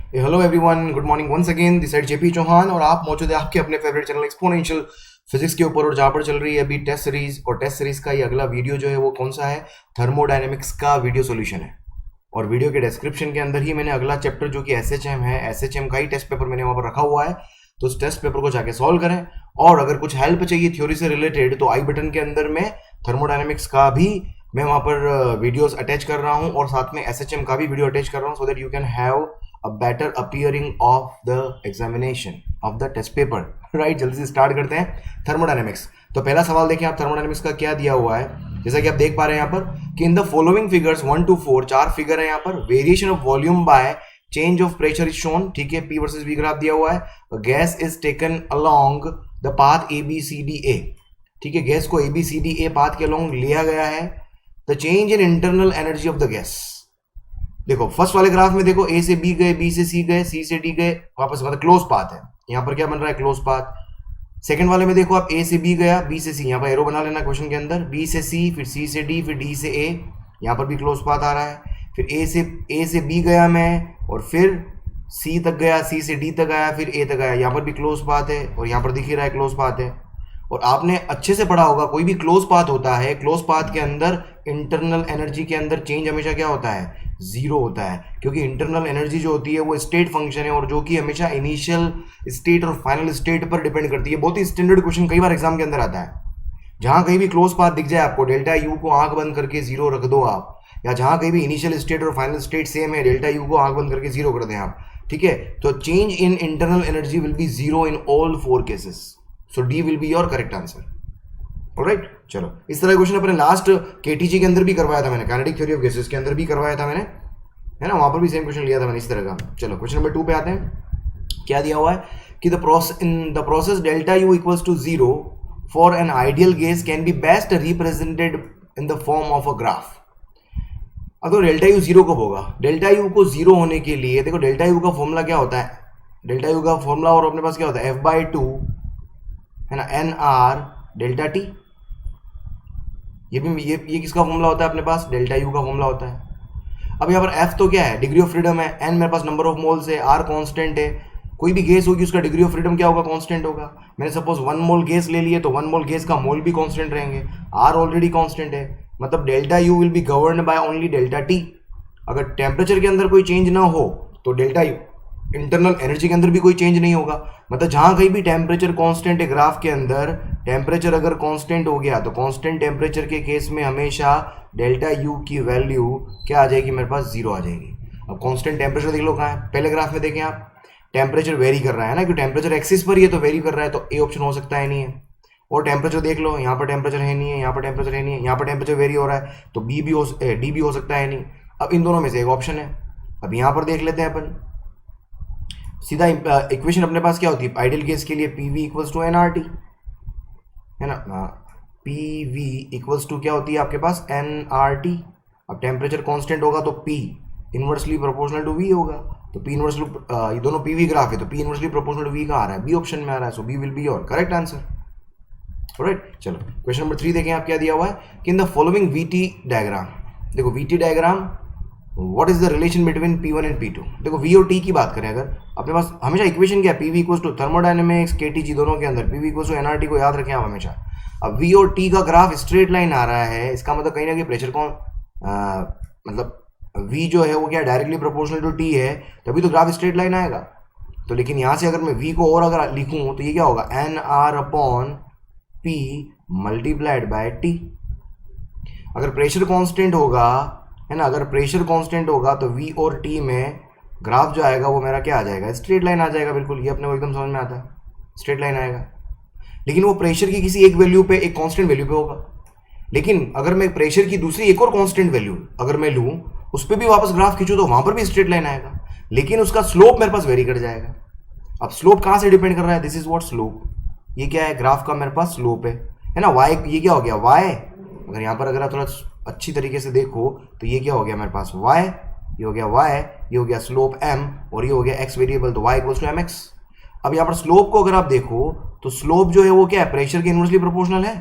Hello everyone, good morning once again. This side JP Chauhan और आप मौजूद है आपके अपने फेवरेट चैनल एक्सपोनेंशियल फिजिक्स के ऊपर। और जहाँ पर चल रही है अभी टेस्ट सीरीज, और टेस्ट सीरीज का ये अगला वीडियो जो है वो कौन सा है, थर्मोडायनेमिक्स का वीडियो सॉल्यूशन है। और वीडियो के डिस्क्रिप्शन के अंदर ही मैंने अगला चैप्टर जो कि एसएचएम है, एसएचएम का ही टेस्ट पेपर मैंने वहाँ पर रखा हुआ है, तो उस टेस्ट पेपर को जाके सॉल्व करें। और अगर कुछ हेल्प चाहिए थ्योरी से रिलेटेड तो आई बटन के अंदर में थर्मोडायनेमिक्स का भी मैं वहाँ पर वीडियोस अटैच कर रहा हूँ, और साथ में एसएचएम का भी वीडियो अटैच कर रहा हूँ, so that you can have a better appearing of the examination of the test paper right। जल्दी से स्टार्ट करते हैं थर्मोडायनेमिक्स। तो पहला सवाल देखें आप, थर्मोडायनेमिक्स का क्या दिया हुआ है। जैसा कि आप देख पा रहे हैं यहाँ पर कि in the following figures 1 to 4, 4 figure है यहाँ पर, variation of volume by change of pressure is shown. ठीक है, पी वर्सेस वी ग्राफ दिया हुआ है। Gas is taken along the path A B C D A. ठीक है, गैस को A B C D A path के along लिया गया है। The change in internal energy of the gas. देखो फर्स्ट वाले ग्राफ में देखो, ए से बी गए, बी से सी गए, सी से डी गए, वापस मतलब क्लोज पाथ है। यहाँ पर क्या बन रहा है, क्लोज पाथ। सेकंड वाले में देखो आप, ए से बी गया, बी से सी, यहाँ पर एरो बना लेना क्वेश्चन के अंदर, बी से सी, फिर सी से डी, फिर डी से ए, यहाँ पर भी क्लोज पाथ आ रहा है। फिर ए से बी गया मैं, और फिर सी तक गया, सी से डी तक आया, फिर ए तक आया, यहाँ पर भी क्लोज पाथ है, और यहाँ पर दिख ही रहा है क्लोज पाथ है। और आपने अच्छे से पढ़ा होगा, कोई भी क्लोज पाथ होता है, क्लोज पाथ के अंदर इंटरनल एनर्जी के अंदर चेंज हमेशा क्या होता है, जीरो होता है, क्योंकि इंटरनल एनर्जी जो होती है वो स्टेट फंक्शन है, और जो कि हमेशा इनिशियल स्टेट और फाइनल स्टेट पर डिपेंड करती है। बहुत ही स्टैंडर्ड क्वेश्चन कई बार एग्जाम के अंदर आता है। जहां कहीं भी क्लोज पाथ दिख जाए आपको, डेल्टा यू को आंख बंद करके जीरो रख दो आप, या जहां कहीं भी इनिशियल स्टेट और फाइनल स्टेट सेम है, डेल्टा यू को आंख बंद करके जीरो कर दें आप। ठीक है, तो change in internal energy will be zero in all 4 cases, so D will be your correct answer. Alright, चलो इस तरह क्वेश्चन अपने लास्ट केटीजी के अंदर भी करवाया था मैंने, काइनेटिक थ्योरी ऑफ गैसेस के अंदर भी करवाया था मैंने, है ना, वहां पर भी सेम क्वेश्चन लिया था मैंने इस तरह का। चलो क्वेश्चन नंबर 2 पे आते हैं। क्या दिया हुआ है कि in the process delta U equals to zero for an ideal gas can be best represented in the form of a graph. अगर डेल्टा यू जीरो कब होगा, डेल्टा यू को जीरो होने के लिए देखो, डेल्टा यू का फॉर्मूला क्या होता है, डेल्टा यू का फॉर्मूला और अपने पास क्या होता है, f/2 है ना, एन आर डेल्टा टी। ये किसका फॉर्मूला होता है अपने पास, डेल्टा यू का फॉर्मूला होता है। अब यहाँ पर f तो क्या है, डिग्री ऑफ फ्रीडम है, n मेरे पास नंबर ऑफ मोल्स है, r कांस्टेंट है। कोई भी गैस होगी उसका डिग्री ऑफ फ्रीडम क्या होगा, कांस्टेंट होगा। मैंने सपोज 1 मोल गैस ले लिए, तो 1 मोल गैस का मोल भी कांस्टेंट रहेंगे, r ऑलरेडी कांस्टेंट है, मतलब delta you will be governed by only delta T. अगर टेम्परेचर के अंदर कोई चेंज ना हो तो डेल्टा यू, इंटरनल एनर्जी के अंदर भी कोई चेंज नहीं होगा। मतलब जहां कहीं भी टेम्परेचर कांस्टेंट है ग्राफ के अंदर, टेम्परेचर अगर कांस्टेंट हो गया तो कांस्टेंट टेम्परेचर के केस में हमेशा डेल्टा यू की वैल्यू क्या आ जाएगी, मेरे पास जीरो आ जाएगी। अब कांस्टेंट टेम्परेचर देख लो कहाँ है, पहले ग्राफ में देखें आप, टेम्परेचर वेरी कर रहा है ना, क्योंकि टेम्परेचर एक्सिस पर ही है तो वेरी कर रहा है, तो ए ऑप्शन हो सकता है नहीं है। और टेम्परेचर देख लो, यहाँ पर टेम्परेचर है नहीं है, यहाँ पर टेम्परेचर है नहीं है, यहाँ पर टेम्परेचर वेरी हो रहा है, तो डी भी हो सकता है नहीं। अब इन दोनों में से एक ऑप्शन है। अब यहाँ पर देख लेते हैं अपन सीधा, इक्वेशन अपने पास क्या होती है आइडियल गैस के लिए, P V equals to N R T, है ना, पी वी इक्वल्स टू क्या होती है आपके पास, एन आर टी। अब टेम्परेचर कांस्टेंट होगा तो P inversely proportional to V होगा, तो पी इनवर्सली, ये दोनों पी वी ग्राफ है, तो P inversely proportional to V का आ रहा है, बी ऑप्शन में आ रहा है, so B will be your correct answer. Alright, चलो क्वेश्चन नंबर 3 देखें आप, क्या दिया हुआ है कि in the following VT diagram. देखो VT diagram, what is the relation between P1 and P2। देखो V और T की बात करें अगर, अपने पास हमेशा इक्वेशन क्या है, PV equals to thermodynamics KTG दोनों के अंदर PV इक्वल्स टू NRT को याद रखें आप हमेशा। अब V और T का ग्राफ स्ट्रेट लाइन आ रहा है, इसका मतलब कहीं ना कहीं प्रेशर कौन, मतलब V जो है वो क्या डायरेक्टली प्रोपोर्शनल टू T है, तभी तो ग्राफ स्ट्रेट लाइन आएगा। तो लेकिन यहाँ से अगर मैं V को और अगर लिखूँ तो ये क्या होगा, NR/P मल्टीप्लाइड बाय T। अगर प्रेशर कॉन्स्टेंट होगा, है ना, अगर प्रेशर कांस्टेंट होगा तो V और T में ग्राफ जो आएगा वो मेरा क्या आ जाएगा, स्ट्रेट लाइन आ जाएगा। बिल्कुल, ये अपने को एकदम समझ में आता है, स्ट्रेट लाइन आएगा। लेकिन वो प्रेशर की किसी एक वैल्यू पे, एक कांस्टेंट वैल्यू पे होगा। लेकिन अगर मैं प्रेशर की दूसरी एक और कांस्टेंट वैल्यू अगर मैं लूँ, उस पर भी वापस ग्राफ खींचूँ तो वहां पर भी स्ट्रेट लाइन आएगा, लेकिन उसका स्लोप मेरे पास वेरी कर जाएगा। अब स्लोप कहाँ से डिपेंड कर रहा है, दिस इज वॉट स्लोप, ये क्या है, ग्राफ का मेरे पास स्लोप है ना, वाई, ये क्या हो गया वाई। अगर यहाँ पर अगर आप थोड़ा अच्छी तरीके से देखो तो ये क्या हो गया मेरे पास y, ये हो गया y, ये हो गया स्लोप m, और ये हो गया x वेरिएबल, तो y इक्वल्स टू mx। अब यहाँ पर स्लोप को अगर आप देखो तो स्लोप जो है वो क्या है, प्रेशर के इनवर्सली प्रोपोर्शनल है।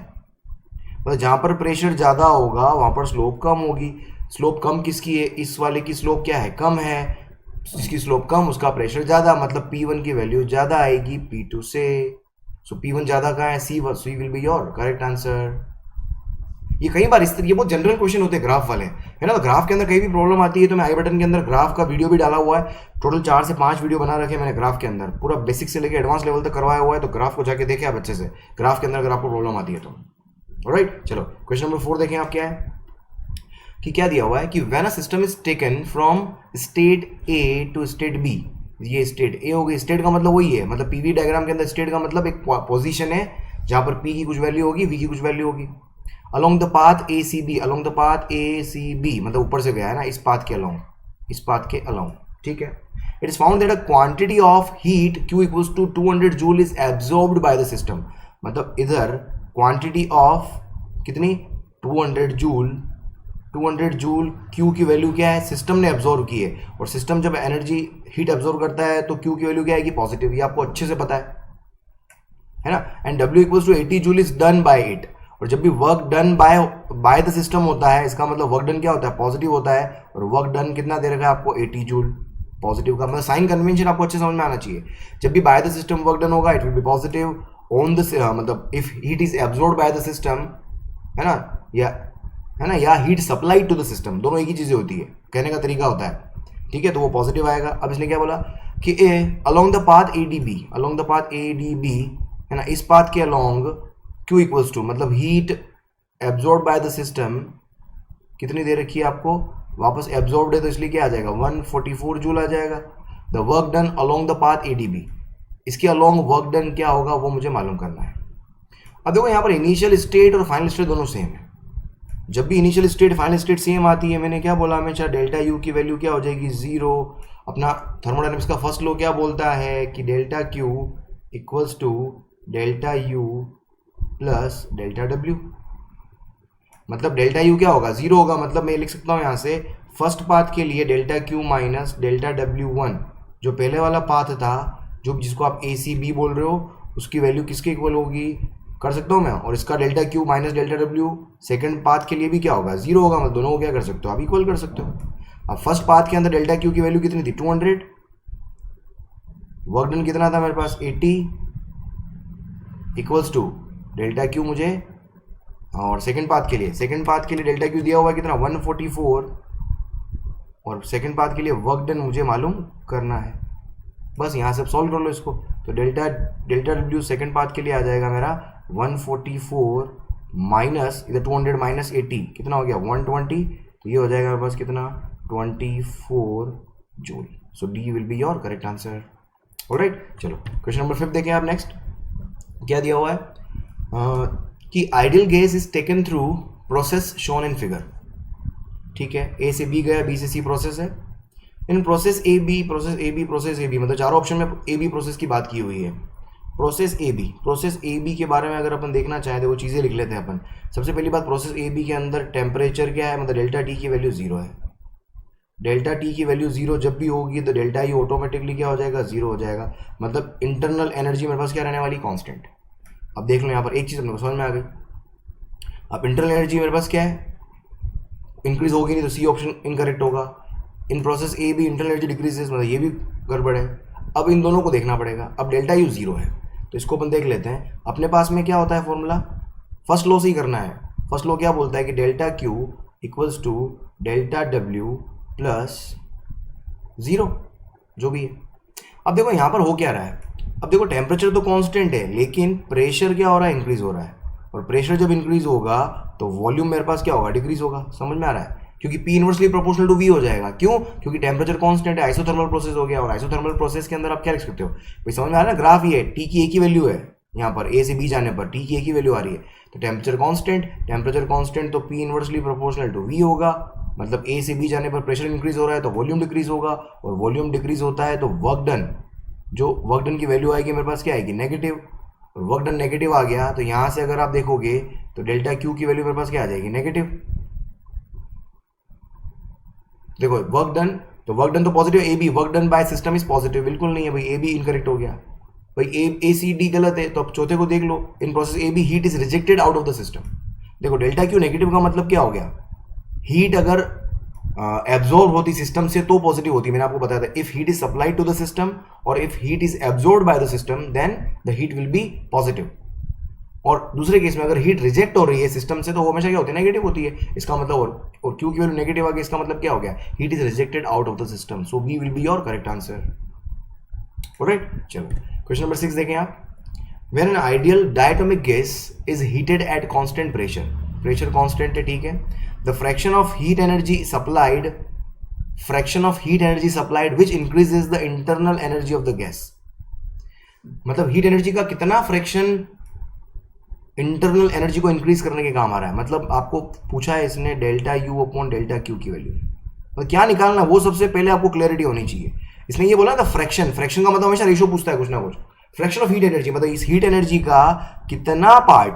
मतलब जहाँ पर प्रेशर ज़्यादा होगा वहाँ पर स्लोप कम होगी। स्लोप कम किसकी है, इस वाले की स्लोप क्या है, कम है। जिसकी स्लोप कम उसका प्रेशर ज़्यादा, मतलब P1 की वैल्यू ज़्यादा आएगी P2 से। सो P1 ज़्यादा कहाँ है, C will be your correct answer. ये कई बार इस तरह ये बहुत जनरल क्वेश्चन होते हैं ग्राफ वाले, है ना। तो ग्राफ के अंदर कहीं भी प्रॉब्लम आती है तो मैं आई बटन के अंदर ग्राफ का वीडियो भी डाला हुआ है। टोटल 4 से 5 वीडियो बना रखे हैं मैंने ग्राफ के अंदर, पूरा बेसिक से लेकर एडवांस लेवल तक करवाया हुआ है। तो ग्राफ को जाके देखें आप अच्छे से, ग्राफ के अंदर अगर आपको प्रॉब्लम आती है तो। ऑलराइट, चलो क्वेश्चन नंबर 4 देखें आप। क्या है कि क्या दिया हुआ है कि when a system is taken from state A to state B, ये स्टेट ए हो गई। स्टेट का मतलब वही है, मतलब पीवी डायग्राम के अंदर स्टेट का मतलब एक पोजीशन है जहां पर पी की कुछ वैल्यू होगी, वी की कुछ वैल्यू होगी। Along the path A C B, along the path A C B मतलब ऊपर से गया है ना, इस पाथ के अलोंग, इस पाथ के अलोंग, ठीक है। It is found that a quantity of heat Q equals to 200 joule is absorbed by the system. मतलब इधर क्वांटिटी ऑफ कितनी 200 जूल, 200 जूल Q की वैल्यू क्या है, सिस्टम ने एब्जॉर्व की है। और सिस्टम जब एनर्जी हीट एब्जॉर्व करता है तो Q की वैल्यू क्या आएगी, पॉजिटिव। ये आपको अच्छे से पता है ना। And W equals to 80 joule is done by it. और जब भी work done by the system होता है, इसका मतलब वर्क डन क्या होता है, पॉजिटिव होता है। और वर्क डन कितना दे रखा है आपको, 80 जूल, पॉजिटिव का मतलब साइन कन्वेंशन आपको अच्छे समझ में आना चाहिए। जब भी by the system work done होगा it will be positive on the, मतलब if heat is absorbed by the system, है ना, या heat supplied to the system, दोनों एक ही चीजें होती है, कहने का तरीका होता है, ठीक है। तो वो पॉजिटिव आएगा। अब इसने क्या बोला कि along the path A D B, along the path A D B, है ना, इस पाथ के अलोंग Q इक्वल्स टू, मतलब heat absorb by the system कितनी दे रखी है आपको, वापस एब्जॉर्ब्ड है तो इसलिए क्या आ जाएगा, 144 जूल आ जाएगा। The work done along the path ADB, इसके अलोंग वर्क डन क्या होगा वो मुझे मालूम करना है। अब देखो यहाँ पर इनिशियल स्टेट और फाइनल स्टेट दोनों सेम है। जब भी initial state final state same आती है, मैंने क्या बोला हमेशा, डेल्टा यू की वैल्यू क्या हो जाएगी, 0। अपना थर्मोडायनेमिक्स का फर्स्ट लॉ क्या बोलता है कि delta Q equals to delta U plus delta W. मतलब डेल्टा यू क्या होगा, 0 होगा। मतलब मैं लिख सकता हूँ यहाँ से फर्स्ट पाथ के लिए delta Q minus delta W 1, जो पहले वाला पाथ था, जो जिसको आप ए सी बी बोल रहे हो, उसकी वैल्यू किसके इक्वल होगी, कर सकता हूँ मैं। और इसका delta Q minus delta W second path के लिए भी क्या होगा, 0 होगा। मतलब दोनों को क्या कर सकते हो आप, इक्वल कर सकते हो। अब फर्स्ट पाथ के अंदर डेल्टा क्यू की वैल्यू कितनी थी, 200, वर्क डन कितना था मेरे पास, 80, इक्वल्स टू डेल्टा क्यू मुझे, और सेकंड पाथ के लिए डेल्टा क्यू दिया हुआ है कितना, 144, और सेकंड पाथ के लिए वर्क डन मुझे मालूम करना है। बस यहाँ से सॉल्व कर लो इसको। तो डेल्टा डब्ल्यू सेकंड पाथ के लिए आ जाएगा मेरा 144 माइनस इधर 200 माइनस 80 कितना हो गया, 120। तो ये हो जाएगा मेरे पास कितना, 24 joule. So D will be your correct answer. Alright, चलो क्वेश्चन नंबर 5 देखें आप। नेक्स्ट क्या दिया हुआ है कि ideal gas is taken through process shown in figure. ठीक है, ए से बी गया, बी से सी प्रोसेस है। इन प्रोसेस ए बी मतलब चारों ऑप्शन में ए बी प्रोसेस की बात की हुई है। प्रोसेस ए बी के बारे में अगर अपन देखना चाहें तो वो चीज़ें लिख लेते हैं अपन। सबसे पहली बात, प्रोसेस ए बी के अंदर टेम्परेचर क्या है, मतलब डेल्टा टी की वैल्यू 0 है। डेल्टा टी की वैल्यू 0 जब भी होगी तो डेल्टा यू ऑटोमेटिकली क्या हो जाएगा, 0 हो जाएगा। मतलब इंटरनल एनर्जी मेरे पास क्या रहने वाली, कांस्टेंट। अब देख लो यहाँ पर एक चीज़ अपने को समझ में आ गई। अब इंटरनल एनर्जी मेरे पास क्या है, इंक्रीज होगी नहीं तो सी ऑप्शन इनकरेक्ट होगा। In process A B internal energy decreases, मतलब ये भी गड़बड़ है। अब इन दोनों को देखना पड़ेगा। अब डेल्टा यू 0 है तो इसको अपन देख लेते हैं। अपने पास में क्या होता है फॉर्मूला, फर्स्ट लॉ से ही करना है। फर्स्ट लॉ क्या बोलता है कि delta Q equals to delta W plus 0 जो भी है। अब देखो यहाँ पर हो क्या रहा है, अब देखो टेम्परेचर तो कांस्टेंट है लेकिन प्रेशर क्या हो रहा है, इंक्रीज हो रहा है। और प्रेशर जब इंक्रीज होगा तो वॉल्यूम मेरे पास क्या होगा, डिक्रीज होगा। समझ में आ रहा है, क्योंकि P inversely proportional to V हो जाएगा। क्यों, क्योंकि टेम्परेचर कांस्टेंट है, आइसोथर्मल प्रोसेस हो गया। और आइसोथर्मल प्रोसेस के अंदर आप क्या लिख सकते हो भाई, समझ में आ रहा है ना, ग्राफ ये T की एक ही वैल्यू है। यहाँ पर A से B जाने पर T की एक ही वैल्यू आ रही है। तो टेम्परेचर कांस्टेंट तो P inversely proportional to V होगा। मतलब A से B जाने पर प्रेशर इंक्रीज हो रहा है तो वॉल्यूम डिक्रीज होगा। और वॉल्यूम डिक्रीज होता है तो वर्क डन की वैल्यू आएगी मेरे पास क्या आएगी, नेगेटिव। और वर्क डन नेगेटिव आ गया तो यहाँ से अगर आप देखोगे तो डेल्टा क्यू की वैल्यू मेरे पास क्या आ जाएगी, नेगेटिव। देखो वर्क डन तो positive, A B work done by system is positive, बिल्कुल नहीं है भाई, ए बी इनकरेक्ट हो गया भाई। ए सी डी गलत है तो अब चौथे को देख लो। In process A B heat is rejected out of the system. देखो डेल्टा क्यू नेगेटिव का मतलब क्या हो गया, हीट अगर एब्जॉर्ब होती सिस्टम से तो पॉजिटिव होती है, मैंने आपको बताया था। If heat is supplied to the system और if heat is absorbed by the system then the heat will be positive. और दूसरे केस में अगर हीट रिजेक्ट हो रही है सिस्टम से तो वो हमेशा क्या होती है, नेगेटिव होती है। इसका मतलब और क्यू की वैल्यू नेगेटिव आ गई, इसका मतलब क्या हो गया, heat is rejected out of the system. So B will be your correct answer. Alright, चलो क्वेश्चन नंबर 6 देखें आप। When an ideal diatomic gas is heated at constant pressure, pressure constant है, ठीक है, the fraction of heat energy supplied which increases the internal energy of the gas, मतलब heat energy का कितना fraction internal energy को increase करने के काम आ रहा है। मतलब आपको पूछा है इसने delta U upon delta Q की वैल्यू, मतलब क्या निकालना वो सबसे पहले आपको क्लैरिटी होनी चाहिए। इसने ये बोला था फ्रैक्शन, फ्रैक्शन का मतलब हमेशा रेशियो पूछता है कुछ ना कुछ। फ्रैक्शन ऑफ हीट एनर्जी मतलब इस हीट एनर्जी का कितना पार्ट,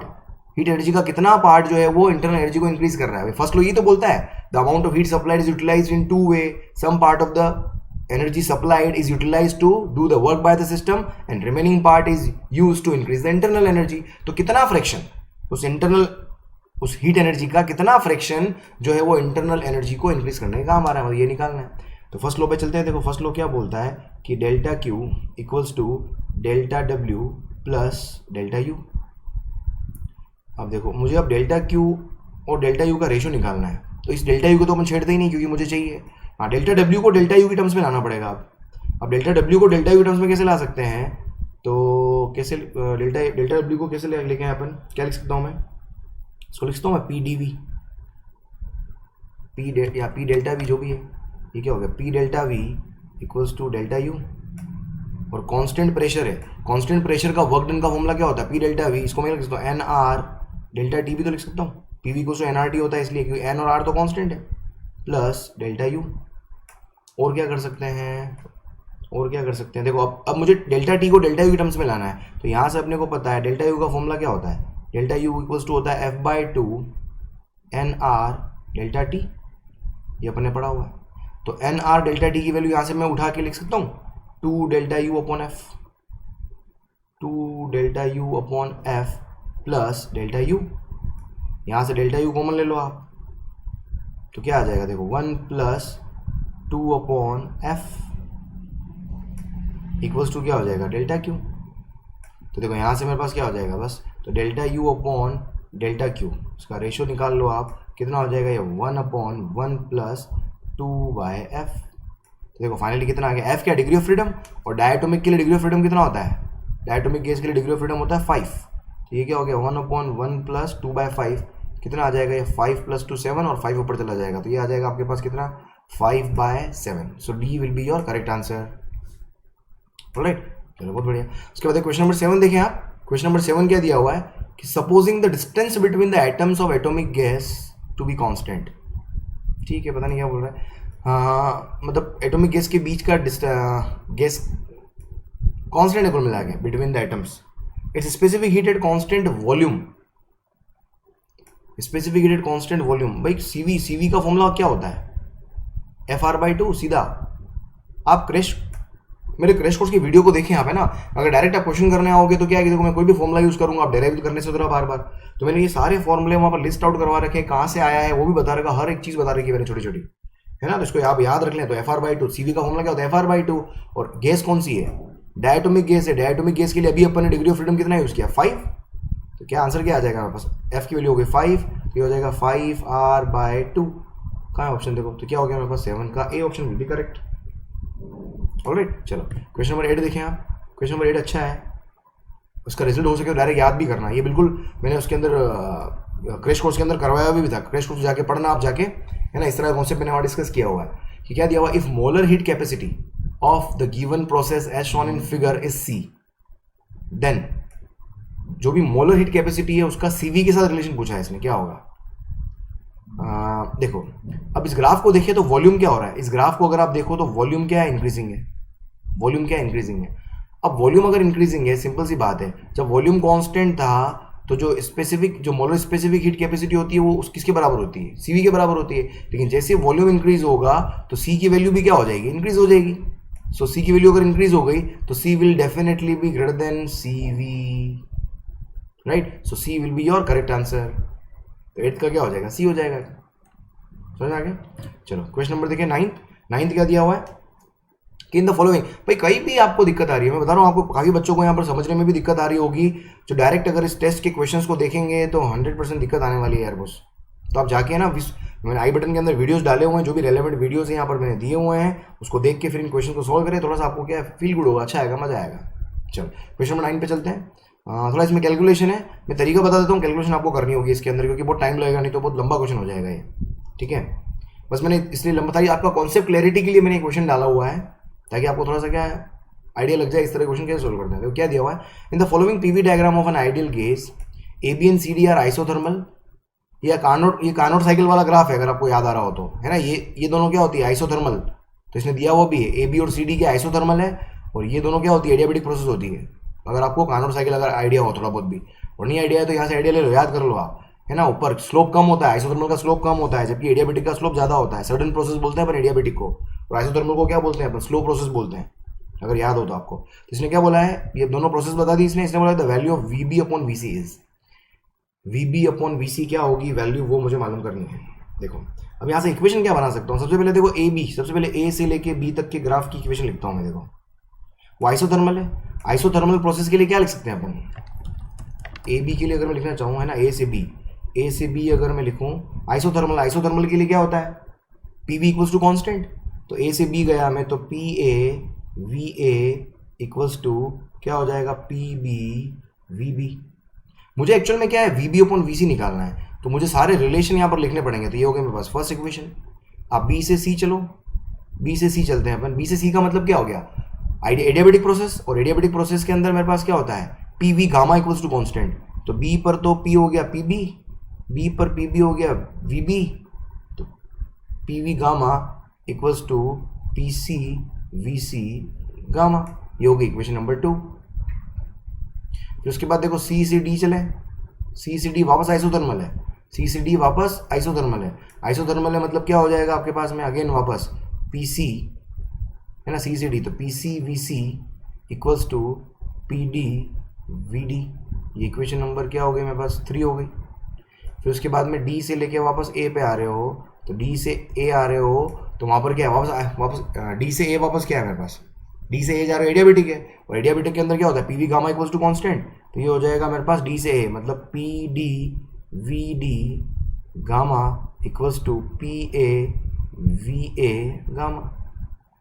हीट एनर्जी का कितना पार्ट जो है वो इंटरनल एनर्जी को इंक्रीज कर रहा है। फर्स्ट लो ये तो बोलता है the amount of heat supplied is utilised in two way, some part of the energy supplied is utilised to do the work by the system and remaining part is used to increase the internal energy. तो कितना fraction उस heat energy का कितना fraction जो है वो internal energy को increase करने का काम आ रहा है, मतलब ये निकालना है। तो फर्स्ट लो पे चलते हैं। देखो फर्स्ट लो क्या बोलता है कि delta Q equals to delta W plus delta U. अब देखो मुझे अब डेल्टा क्यू और डेल्टा यू का रेशियो निकालना है, तो इस डेल्टा यू को तो अपन छेड़ते ही नहीं क्योंकि मुझे चाहिए। हाँ, डेल्टा डब्ल्यू को डेल्टा यू की टर्म्स में लाना पड़ेगा। अब डेल्टा डब्ल्यू को डेल्टा यू की टर्म्स में कैसे ला सकते हैं, तो कैसे डेल्टा डब्ल्यू को कैसे लेके आए अपन, क्या लिख सकता हूँ मैं, इसको लिख सकता हूँ मैं पी डी वी, या पी डेल्टा वी जो भी है, ये क्या हो गया, P delta V equals to delta U. और कांस्टेंट प्रेशर है, कांस्टेंट प्रेशर का वर्क डन का फॉर्मूला क्या होता है, पी डेल्टा वी, इसको मैं लिख सकता हूँ एन आर डेल्टा टी भी तो लिख सकता हूँ, पी वी को एन आर टी होता है इसलिए क्योंकि एन और आर तो कांस्टेंट है, प्लस डेल्टा यू। और क्या कर सकते हैं, देखो अब मुझे डेल्टा टी को डेल्टा यू की टर्म्स में लाना है। तो यहाँ से अपने को पता है डेल्टा यू का फॉर्मूला क्या होता है, डेल्टा यू इक्वल्स टू होता है F by two N R delta T, ये अपने पढ़ा हुआ है। तो एन आर डेल्टा टी की वैल्यू यहाँ से मैं उठा के लिख सकता हूँ two delta U upon F plus delta U. यहाँ से डेल्टा यू कॉमन ले लो आप, तो क्या आ जाएगा, देखो 1 plus 2 upon F equals to क्या हो जाएगा, डेल्टा क्यू। तो देखो यहाँ से मेरे पास क्या हो जाएगा बस, तो delta U upon delta Q, इसका रेशियो निकाल लो आप, कितना हो जाएगा ये 1 अपॉन 1 प्लस 2 बाय एफ। तो देखो फाइनली कितना आ गया, एफ क्या, डिग्री ऑफ फ्रीडम, और डायटोमिक के लिए डिग्री ऑफ फ्रीडम कितना होता है, डायटोमिक गैस के लिए डिग्री ऑफ फ्रीडम होता है 5। तो ये क्या हो गया 1 अपॉन 1 प्लस 2 बाय 5, कितना आ जाएगा ये 5 प्लस 2 7 और 5 ऊपर चला जाएगा, तो ये आ जाएगा आपके पास कितना 5 by 7। So D will be your correct answer. Alright, चलो बहुत बढ़िया। उसके बाद क्वेश्चन नंबर 7 देखें आप। क्वेश्चन नंबर 7 क्या दिया हुआ है कि supposing the distance between the atoms of atomic gas to be constant. ठीक है, पता नहीं क्या बोल रहा है, हाँ मतलब एटॉमिक गैस के बीच का गैस कांस्टेंट है कुल मिला के between the atoms, it's specific heat at constant volume, specific heat at constant volume. भाई सीवी का फॉर्मूला क्या होता है, FR/2। सीधा आप मेरे क्रैश कोर्स की वीडियो को देखें आप, है ना। अगर डायरेक्ट आप क्वेश्चन करने आओगे तो क्या है कि देखो मैं कोई भी फॉर्मूला यूज करूंगा, आप डेराइव करने से जरा बार बार, तो मैंने ये सारे फॉर्मूले वहाँ पर लिस्ट आउट करवा रखे हैं, कहाँ से आया है वो भी बता रखा, हर एक चीज़ बता रखी है मैंने छोटी छोटी, है ना। तो इसको आप याद रख लें। तो FR/2, सीवी का फॉर्मूला क्या होता है FR/2, और गैस कौन सी है, डायटोमिक गैस है। डायटोमिक गैस के लिए अभी अपन ने डिग्री ऑफ फ्रीडम कितना यूज़ किया 5, तो क्या आंसर क्या आ जाएगा हमारे पास, एफ की वैल्यू हो गई 5, तो ये हो जाएगा 5R/2। कहाँ है ऑप्शन, देखो तो क्या हो गया मेरे पास 7 का A option will be correct. Alright, चलो क्वेश्चन नंबर 8 देखें आप। क्वेश्चन नंबर 8 अच्छा है, उसका रिजल्ट हो सके तो डायरेक्ट याद भी करना, ये बिल्कुल मैंने उसके अंदर क्रैश कोर्स के अंदर करवाया भी था। क्रैश कोर्स जाके पढ़ना आप जाके, है ना। इस तरह का कॉन्सेप्ट मैंने वहाँ डिस्कस किया हुआ है कि क्या दिया हुआ, if molar heat capacity of the given process as shown in figure is C, then जो भी मोलर हीट कैपेसिटी है उसका CV के साथ रिलेशन पूछा है इसने, क्या होगा। देखो अब इस ग्राफ को देखिए तो वॉल्यूम क्या हो रहा है, इस ग्राफ को अगर आप देखो तो वॉल्यूम क्या है, इंक्रीजिंग है, वॉल्यूम क्या इंक्रीजिंग है। अब वॉल्यूम अगर इंक्रीजिंग है, सिंपल सी बात है, जब वॉल्यूम कांस्टेंट था तो जो मोलर स्पेसिफिक हीट कैपेसिटी होती है वो किसके बराबर होती है, CV के बराबर होती है। लेकिन जैसे वॉल्यूम इंक्रीज होगा तो C की वैल्यू भी क्या हो जाएगी, इंक्रीज हो जाएगी। सो C की वैल्यू अगर इंक्रीज हो गई तो C will definitely be greater than CV, right. So C will be your correct answer. तो 8 का क्या हो जाएगा, C हो जाएगा। समझ आ गया। चलो क्वेश्चन नंबर देखिए नाइन्थ क्या दिया हुआ है कि इन द फॉलोइंग, भाई कहीं भी आपको दिक्कत आ रही है, मैं बता रहा हूँ आपको, काफ़ी बच्चों को यहाँ पर समझने में भी दिक्कत आ रही होगी, जो डायरेक्ट अगर इस टेस्ट के क्वेश्चंस को देखेंगे तो 100% दिक्कत आने वाली है यार बस। तो आप जाके ना, मैंने आई बटन के अंदर वीडियोस डाले हुए हैं, जो भी रेलेवेंट वीडियोस हैं यहाँ पर मैंने दिए हुए हैं, उसको देख के फिर इन क्वेश्चन को सॉल्व करें, थोड़ा सा आपको क्या है, फील गुड होगा, अच्छा आएगा, मजा आएगा। चलो क्वेश्चन नंबर 9 पे चलते हैं। थोड़ा इसमें कैलकुलेशन है, मैं तरीका बता देता हूँ, कैलकुलेशन आपको करनी होगी इसके अंदर, क्योंकि बहुत टाइम लगेगा, नहीं तो बहुत लंबा क्वेश्चन हो जाएगा ये, ठीक है। बस मैंने इसलिए लंबा था, आपका कॉन्सेप्ट क्लैरिटी के लिए मैंने क्वेश्चन डाला हुआ है, ताकि आपको थोड़ा सा क्या है आइडिया लग जाए इस तरह क्वेश्चन कैसे सोल्व करते हैं। तो क्या दिया हुआ है, in the following PV diagram of an ideal gas A B and C D are isothermal. ये कार्नोट साइकिल वाला ग्राफ है, अगर आपको याद आ रहा हो तो, है ना, ये दोनों क्या होती है, आइसोथर्मल। तो इसने दिया हुआ भी है ए बी और सी डी के आइसोथर्मल है, और ये दोनों क्या होती है, एडियाबेटिक प्रोसेस होती है। अगर आपको कार्नोट साइकिल अगर आइडिया हो थोड़ा बहुत भी, और नहीं आइडिया है तो यहाँ से आइडिया ले लो, याद कर लो आप, है ना। ऊपर स्लोप कम होता है, आइसोथर्मल का स्लोप कम होता है, जबकि एडियाबेटिक का स्लोप ज्यादा होता है। सडन प्रोसेस बोलते हैं अपन एडियाबेटिक को, और आइसोथर्मल को क्या बोलते हैं अपन, स्लो प्रोसेस बोलते हैं, अगर याद हो तो आपको। तो इसने क्या बोला है, ये दोनों प्रोसेस बता दी इसने बोला the value of V B upon V C is, V B upon V C क्या होगी वैल्यू, वो मुझे मालूम करनी है। देखो अब यहाँ से इक्वेशन क्या बना सकता हूँ, सबसे पहले देखो ए बी, सबसे पहले ए से लेके बी तक के ग्राफ की इक्वेशन लिखता हूँ मैं। देखो वो आइसोथर्मल है, आइसोथर्मल प्रोसेस के लिए क्या लिख सकते हैं अपन, ए बी के लिए अगर मैं लिखना चाहूँ, है ना, ए से बी अगर मैं लिखूँ आइसोथर्मल के लिए क्या होता है, P V equals to constant. तो ए से बी गया मैं, तो P A V A equals to क्या हो जाएगा, पी बी वी बी। मुझे एक्चुअल में क्या है, V B upon V C निकालना है, तो मुझे सारे रिलेशन यहाँ पर लिखने पड़ेंगे। तो ये हो गया मेरे पास फर्स्ट इक्वेशन। आप बी से सी चलो, बी से सी चलते हैं अपन। बी से सी का मतलब क्या हो गया, एडियाबेटिक प्रोसेस, और एडियाबेटिक प्रोसेस के अंदर मेरे पास क्या होता है, P V gamma equals to constant. तो बी पर तो पी हो गया पी बी, बी पर पी बी हो गया वी बी, तो P V gamma equals to P C V C gamma. ये हो गई इक्वेशन नंबर 2। फिर उसके बाद देखो सी से डी चले, सी से डी वापस आइसोथर्मल है, सी से डी वापस आइसोथर्मल है। आइसोथर्मल है मतलब क्या हो जाएगा आपके पास में, अगेन वापस पी सी, है ना, सी से डी, तो P C V C equals to P D V D. ये इक्वेशन नंबर क्या हो गई मेरे पास, 3 हो गई। फिर उसके बाद में डी से लेके वापस ए पे आ रहे हो, तो डी से ए आ रहे हो, तो वहाँ पर क्या है, वापस डी से ए वापस क्या है मेरे पास, डी से ए जा रहे हो, एडियाबेटिक है, और एडियाबेटिक के अंदर क्या होता है, P V gamma equals to constant. तो ये हो जाएगा मेरे पास डी से ए, मतलब P D V D gamma equals to P A V A gamma.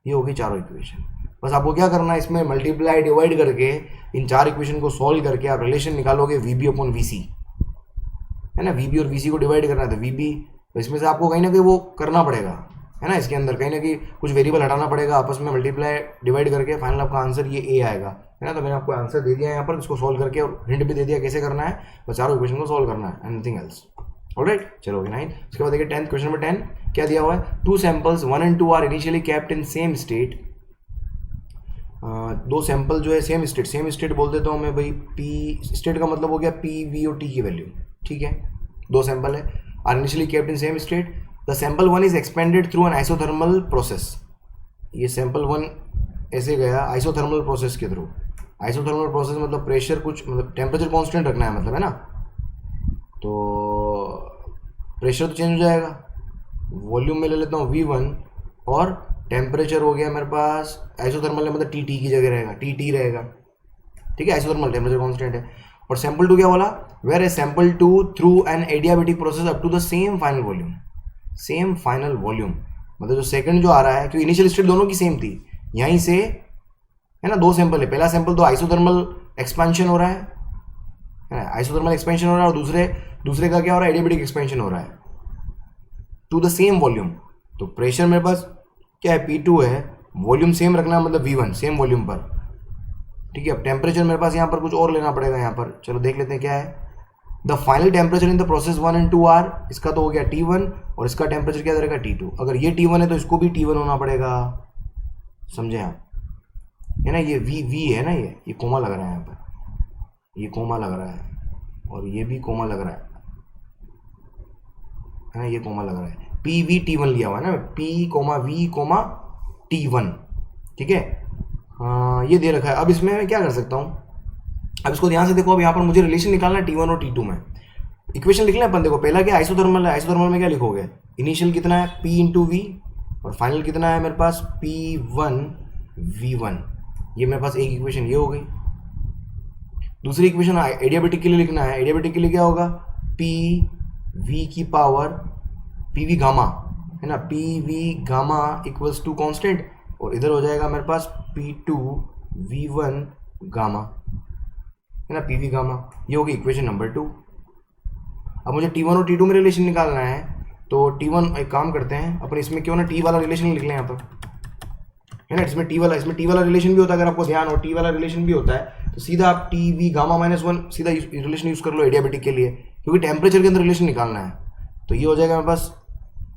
ये होगी चारों इक्वेशन। बस आपको क्या करना है, इसमें मल्टीप्लाई डिवाइड करके इन 4 इक्वेशन को सॉल्व करके आप रिलेशन निकालोगे वी बी अपॉन वी सी, है ना। वी बी और वी सी को डिवाइड करना है, तो वी बी, तो इसमें से आपको कहीं ना कहीं वो करना पड़ेगा, है ना, इसके अंदर कहीं ना कहीं कुछ वेरिएबल हटाना पड़ेगा, आपस में मल्टीप्लाई डिवाइड करके फाइनल आपका आंसर ये ए आएगा, है ना। तो मैंने आपको आंसर दे दिया है यहाँ पर, इसको सॉल्व करके, और हिंट भी दे दिया कैसे करना है, बस चारों इक्वेशन को सॉल्व करना है, एनीथिंग एल्स। ऑलराइट, चलो 9। उसके बाद देखिए 10th, क्वेश्चन नंबर 10 क्या दिया हुआ है, 2 samples 1 and 2 are initially kept in same state. 2 sample जो है सेम स्टेट बोल देता हूँ मैं भाई, पी स्टेट का मतलब हो गया पी वी और टी की वैल्यू, ठीक है। 2 सैंपल है, are initially kept in same state, the sample 1 is expanded through an isothermal process. ये सैंपल 1 ऐसे गया आइसोथर्मल प्रोसेस के थ्रू। आइसोथर्मल प्रोसेस मतलब प्रेशर कुछ, मतलब टेम्परेचर कॉन्स्टेंट रखना है, मतलब, है ना, तो प्रेशर तो चेंज हो जाएगा। वॉल्यूम में ले लेता हूँ V1, और टेम्परेचर हो गया मेरे पास, आइसोथर्मल है मतलब टी की जगह रहेगा, टी रहेगा, ठीक है, आइसोथर्मल टेम्परेचर कॉन्स्टेंट है। और सैंपल 2 क्या बोला, where a sample 2 through an adiabatic process up to the same final volume. Same final volume मतलब जो सेकंड जो आ रहा है, क्योंकि इनिशियल स्टेट दोनों की सेम थी, यहीं से, है ना, 2 सैंपल है। पहला सैंपल तो आइसोथर्मल एक्सपेंशन हो रहा है ना, आइसोथर्मल एक्सपेंशन हो रहा है, और दूसरे का क्या हो रहा है, एडियाबेटिक एक्सपेंशन हो रहा है टू द सेम वॉल्यूम। तो प्रेशर मेरे पास क्या है, P2 है, वॉल्यूम सेम रखना है मतलब V1 सेम वॉल्यूम पर, ठीक है। अब टेम्परेचर मेरे पास यहाँ पर कुछ और लेना पड़ेगा, यहाँ पर चलो देख लेते हैं क्या है। The final temperature in the process 1 and 2 are, इसका तो हो गया T1, और इसका टेम्परेचर क्या रहेगा T2। अगर ये T1 है तो इसको भी T1 होना पड़ेगा, समझे आप, है ना। ये V है ना, ये कोमा लग रहा है यहाँ पर, ये कोमा लग रहा है, और ये भी कोमा लग रहा है ना, ये कोमा लग रहा है। PV T1 लिया हुआ है ना, P, V, T1, ठीक है। हाँ ये दे रखा है। अब इसमें मैं क्या कर सकता हूँ, अब इसको ध्यान से देखो, अब यहाँ पर मुझे रिलेशन निकालना है T1 और T2 में। इक्वेशन लिख लें अपन, देखो पहला क्या आइसोथर्मल है, आइसोथर्मल में क्या लिखोगे, इनिशियल कितना है P इंटू वी और फाइनल कितना है मेरे पास P1 V1, ये मेरे पास एक इक्वेशन ये हो गई। दूसरी इक्वेशन एडियाबेटिक के लिए लिखना है, एडियाबेटिक के लिए क्या होगा पी वी की पावर पी वी गामा है ना, P V gamma equals to constant और इधर हो जाएगा मेरे पास P2 V1 गामा है ना, पी वी गामा, ये होगी इक्वेशन नंबर 2। अब मुझे T1 और T2 में रिलेशन निकालना है, तो T1 एक काम करते हैं अपन इसमें क्यों ना T वाला रिलेशन लिख लें यहाँ पर, है ना, इसमें T वाला रिलेशन भी होता है, अगर आपको ध्यान हो T वाला रिलेशन भी होता है, तो सीधा आप टी वी गामा -1 सीधा रिलेशन यूज कर लो एडियाबेटिक के लिए, क्योंकि टेम्परेचर के अंदर रिलेशन निकालना है। तो ये हो जाएगा मेरे पास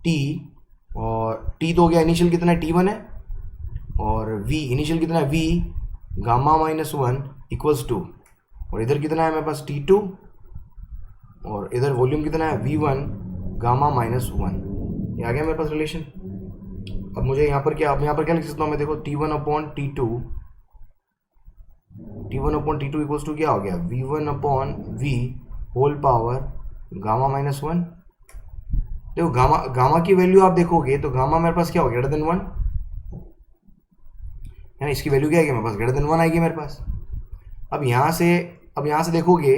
T, और T तो हो गया इनिशियल कितना है T1 है, और V इनिशियल कितना है V गामा -1 इक्वल्स टू, और इधर कितना है मेरे पास T2 और इधर वॉल्यूम कितना है V1 गामा -1, ये आ गया मेरे पास रिलेशन। अब मुझे यहाँ पर क्या लिख सकता हूँ मैं, देखो T1 upon T2 equals to क्या हो गया V1 upon V whole power gamma -1। देखो गामा की वैल्यू आप देखोगे तो गामा मेरे पास क्या हो ग्रेटर देन 1 है ना, इसकी वैल्यू क्या आएगी मेरे पास ग्रेटर देन 1 आएगी मेरे पास। अब यहाँ से देखोगे,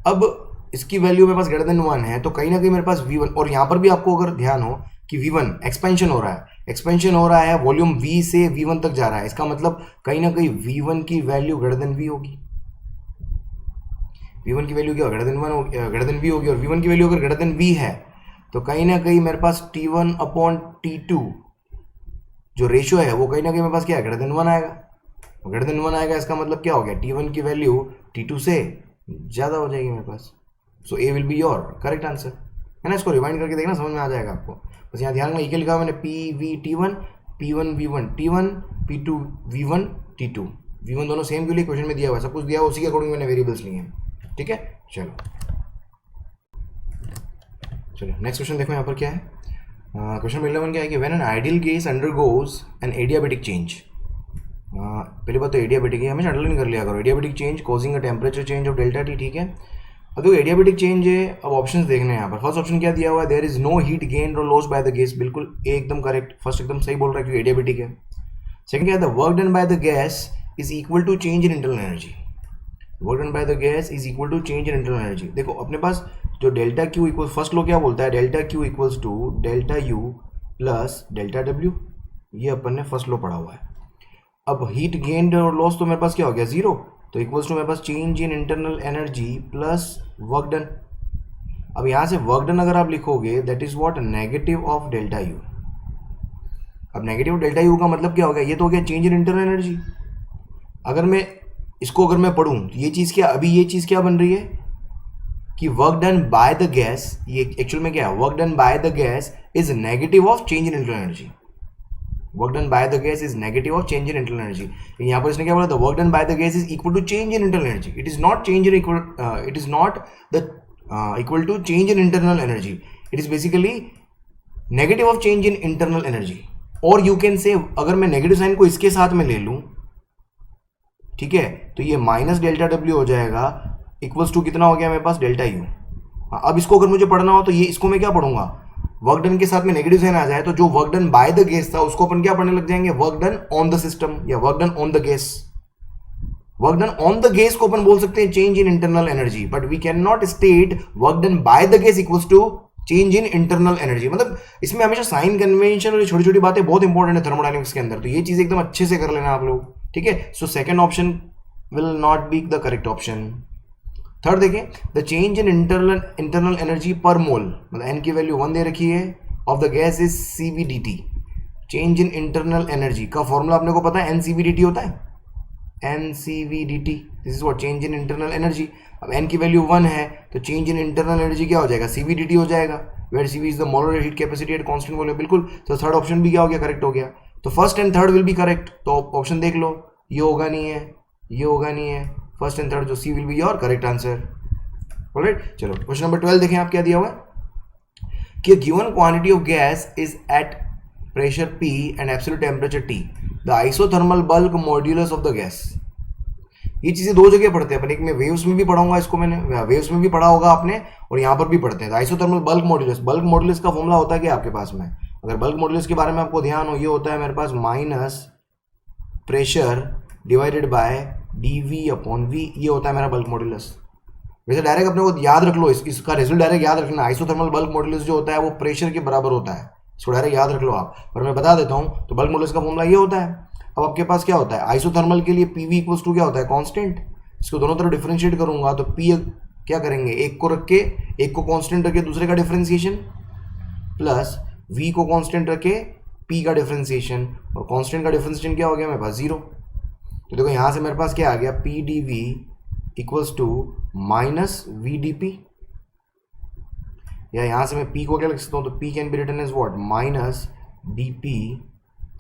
अब इसकी वैल्यू मेरे पास ग्रेटर देन 1 है, तो कहीं ना कहीं मेरे पास V1, और यहाँ पर भी आपको अगर ध्यान हो कि V1 एक्सपेंशन हो रहा है वॉल्यूम V से V1 तक जा रहा है, इसका मतलब कहीं ना कहीं V1 की वैल्यू ग्रेटर देन V होगी, V1 की वैल्यू क्या ग्रेटर देन V होगी, और V1 की वैल्यू अगर ग्रेटर देन V है तो कहीं ना कहीं मेरे पास T1 अपॉन T2 जो रेशियो है वो कहीं ना कहीं मेरे पास क्या है ग्रेटर देन 1 आएगा, ग्रेटर देन 1 आएगा, इसका मतलब क्या हो गया T1 की वैल्यू T2 से ज़्यादा हो जाएगी मेरे पास। So A will be your correct answer, है ना। इसको रिवाइंड करके देखना, समझ में आ जाएगा आपको। बस यहाँ ध्यान में ये लिखा मैंने PV P1 V1 T1 P2 V1 T2, V1 दोनों सेम के लिए क्वेश्चन में दिया हुआ है, सब कुछ दिया हुआ उसी के अकॉर्डिंग मैंने वेरिएबल्स लिए हैं, ठीक है। चलो नेक्स्ट क्वेश्चन देखो यहाँ पर क्या है। क्वेश्चन नंबर 11 क्या है कि when an ideal gas undergoes an adiabatic change, पहली बात तो एडियाबेटिक है, हमेशा अंडरलाइन कर लिया करो, adiabatic change causing a temperature change of delta T, ठीक है। अब देखो एडियाबेटिक चेंज है, अब ऑप्शंस देखने हैं यहाँ पर। फर्स्ट ऑप्शन क्या दिया हुआ है, there is no heat gain और लॉस बाय द गैस, बिल्कुल एकदम करेक्ट, फर्स्ट एकदम सही बोल रहा है क्योंकि एडियाबेटिक है। सेकंड क्या है, the work done by the gas is equal to change in internal energy, work done by the gas is equal to change in internal energy. देखो अपने पास जो delta Q equal, first law क्या बोलता है, delta Q equals to delta U plus delta W, ये अपन ने first लो पढ़ा हुआ है। अब हीट गेन्ड और लॉस तो मेरे पास क्या हो गया 0, तो इक्वल्स टू मेरे पास change in internal energy plus work done. अब यहाँ से वर्क डन अगर आप लिखोगे that is what negative of delta U। अब नेगेटिव डेल्टा U का मतलब क्या हो गया, ये तो हो गया चेंज इन इंटरनल एनर्जी। अगर मैं पढ़ूँ तो ये चीज़ क्या, अभी ये चीज़ क्या बन रही है कि work done by the gas, ये एक्चुअल में क्या है, work done by the gas is negative of change in internal energy, work done by the gas is negative of change in internal energy. यहाँ पर इसने क्या बोला, the work done by the gas is equal to change in internal energy, it is not change in equal, it is not the equal to change in internal energy, it is basically negative of change in internal energy. और you can say, अगर मैं negative sign को इसके साथ में ले लूं, ठीक है, तो ये माइनस डेल्टा W हो जाएगा, इक्वल्स टू कितना हो गया मेरे पास डेल्टा U। अब इसको अगर मुझे पढ़ना हो तो ये इसको मैं क्या पढ़ूंगा, वर्क डन के साथ में नेगेटिव साइन आ जाए तो जो work done by the gas था उसको अपन क्या पढ़ने लग जाएंगे, work done on the system या work done on the gas. Work done on the gas को अपन बोल सकते हैं change in internal energy, but we can not state work done by the gas equals to change in internal energy. मतलब इसमें हमेशा sign convention और छोटी छोटी बातें बहुत इंपॉर्टेंट है थर्मोडायनेमिक्स के अंदर, तो ये चीज एकदम अच्छे से कर लेना आप लोग, ठीक है। So second option will not be the correct option. Third देखें, the change in internal energy per mole, मतलब एन की वैल्यू 1 दे रखी है, of the gas is CVDT। Change in internal energy का फॉर्मूला अपने को पता है, NCVDT होता है, NCVDT, this is what change in internal energy. अब n की वैल्यू 1 है तो चेंज इन इंटरनल एनर्जी क्या हो जाएगा, CVDT हो जाएगा, where CV is the molar heat capacity at constant volume, बिल्कुल। तो थर्ड ऑप्शन भी क्या हो गया, करेक्ट हो गया। तो first and third will be correct, तो ऑप्शन देख लो, ये होगा नहीं है, ये होगा नहीं है, फर्स्ट एंड थर्ड जो C will be your correct answer. Alright, चलो क्वेश्चन नंबर 12 देखें आप क्या दिया हुआ है कि given quantity of gas is at pressure P and absolute temperature T, the isothermal bulk modulus of the gas ये चीज़ें दो जगह पढ़ते हैं अपन, एक में वेव्स में भी पढ़ाऊंगा इसको, मैंने वेव्स में भी पढ़ा होगा आपने, और यहाँ पर भी पढ़ते हैं। Isothermal bulk modulus, bulk modulus का फॉर्मूला होता है क्या आपके पास में, अगर बल्क मॉड्यूलस के बारे में आपको ध्यान हो, ये होता है मेरे पास minus pressure divided by dV upon V, ये होता है मेरा बल्क मॉड्यूलस। वैसे डायरेक्ट अपने को याद रख लो, इसका रिजल्ट डायरेक्ट याद रखना, आइसोथर्मल बल्क मॉड्यूलस जो होता है वो प्रेशर के बराबर होता है, इसको डायरेक्ट याद रख लो आप, पर मैं बता देता हूँ। तो बल्क मॉड्यूलस का फॉर्मूला ये होता है। अब आपके पास क्या होता है, आइसोथर्मल के लिए PV इक्वल्स टू क्या होता है, कांस्टेंट। इसको दोनों तरफ डिफरेंशिएट करूंगा तो P क्या करेंगे, एक को रख के, एक को कांस्टेंट रख के दूसरे का डिफरेंशिएशन, प्लस V को कांस्टेंट रख के P का डिफरेंशिएशन, और कांस्टेंट का डिफरेंशिएशन क्या हो गया मेरे पास, 0। तो देखो यहाँ से मेरे पास क्या आ गया, P dV equals to minus V dP, या यहाँ से मैं P को क्या लिख सकता हूँ, तो P can be written as what, minus dP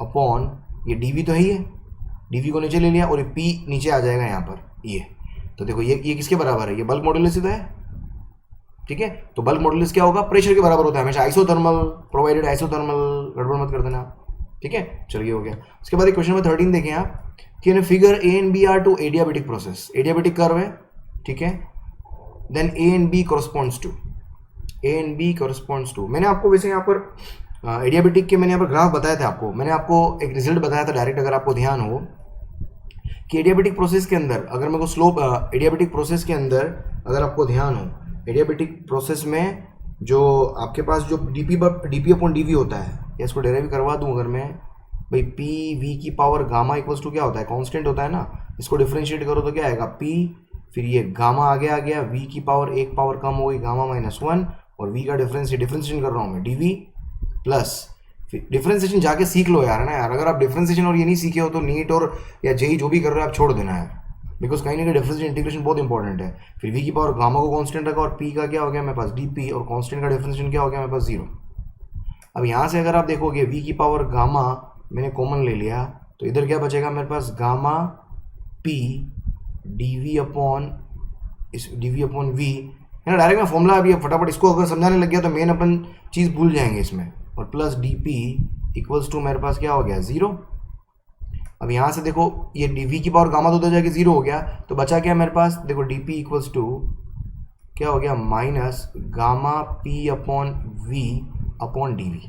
upon, ये dV तो है ही है, dV को नीचे ले लिया और ये P नीचे आ जाएगा यहाँ पर, ये। तो देखो ये किसके बराबर है, ये बल्क मॉड्यूलस ही तो है, ठीक है। तो बल्क मॉड्यूलस क्या होगा, प्रेशर के बराबर होता है हमेशा, आइसोथर्मल प्रोवाइडेड आइसोथर्मल, गड़बड़ मत कर देना, ठीक है। चलिए हो गया। उसके बाद क्वेश्चन नंबर 13 देखें आप, कि figure A and B are two adiabatic process, adiabatic curve है, ठीक है। Then A and B corresponds to, मैंने आपको वैसे यहाँ पर एडियाबेटिक के मैंने यहाँ पर ग्राफ बताया था आपको, मैंने आपको एक रिजल्ट बताया था डायरेक्ट, अगर आपको ध्यान हो, कि एडियाबेटिक प्रोसेस के अंदर अगर मेरे को स्लोप, एडियाबेटिक प्रोसेस के अंदर अगर आपको ध्यान हो, एडियाबेटिक प्रोसेस में जो आपके पास जो dP अपॉन dV होता है, या इसको डेराइव करवा दूं अगर मैं, भाई P V की पावर गामा इक्वल्स टू क्या होता है, कांस्टेंट होता है ना, इसको डिफरेंशिएट करो तो क्या आएगा, P, फिर ये गामा आगे आ गया, V की पावर एक पावर कम हो गई, गामा -1, और V का डिफरेंशिएशन कर रहा हूँ मैं, dV प्लस, डिफरेंशिएशन जाके सीख लो यार, है ना यार, अगर आप डिफरेंशिएशन और ये नहीं सीखे हो तो नीट और या जेई जो भी कर रहे हो आप छोड़ देना यार, बिकॉज कहीं ना कहीं डिफरेंशिएशन इंटीग्रेशन बहुत इंपॉर्टेंट है। फिर V की पावर गामा को कांस्टेंट रखा और P का क्या हो गया मेरे पास, dP, और कांस्टेंट का डिफरेंशिएशन क्या हो गया मेरे पास, 0। अब यहाँ से अगर आप देखोगे V की पावर गामा मैंने कॉमन ले लिया, तो इधर क्या बचेगा मेरे पास, gamma P dV upon V, है ना। डायरेक्ट मैं फॉर्मूला अभी फटाफट इसको अगर समझाने लग गया तो मेन अपन चीज़ भूल जाएंगे इसमें, और प्लस dP इक्वल्स टू मेरे पास क्या हो गया, 0। अब यहाँ से देखो ये dV की पावर गामा तो उधर जाके 0 हो गया, तो बचा क्या मेरे पास, देखो dP इक्वल्स टू क्या हो गया, minus gamma P upon V upon dV।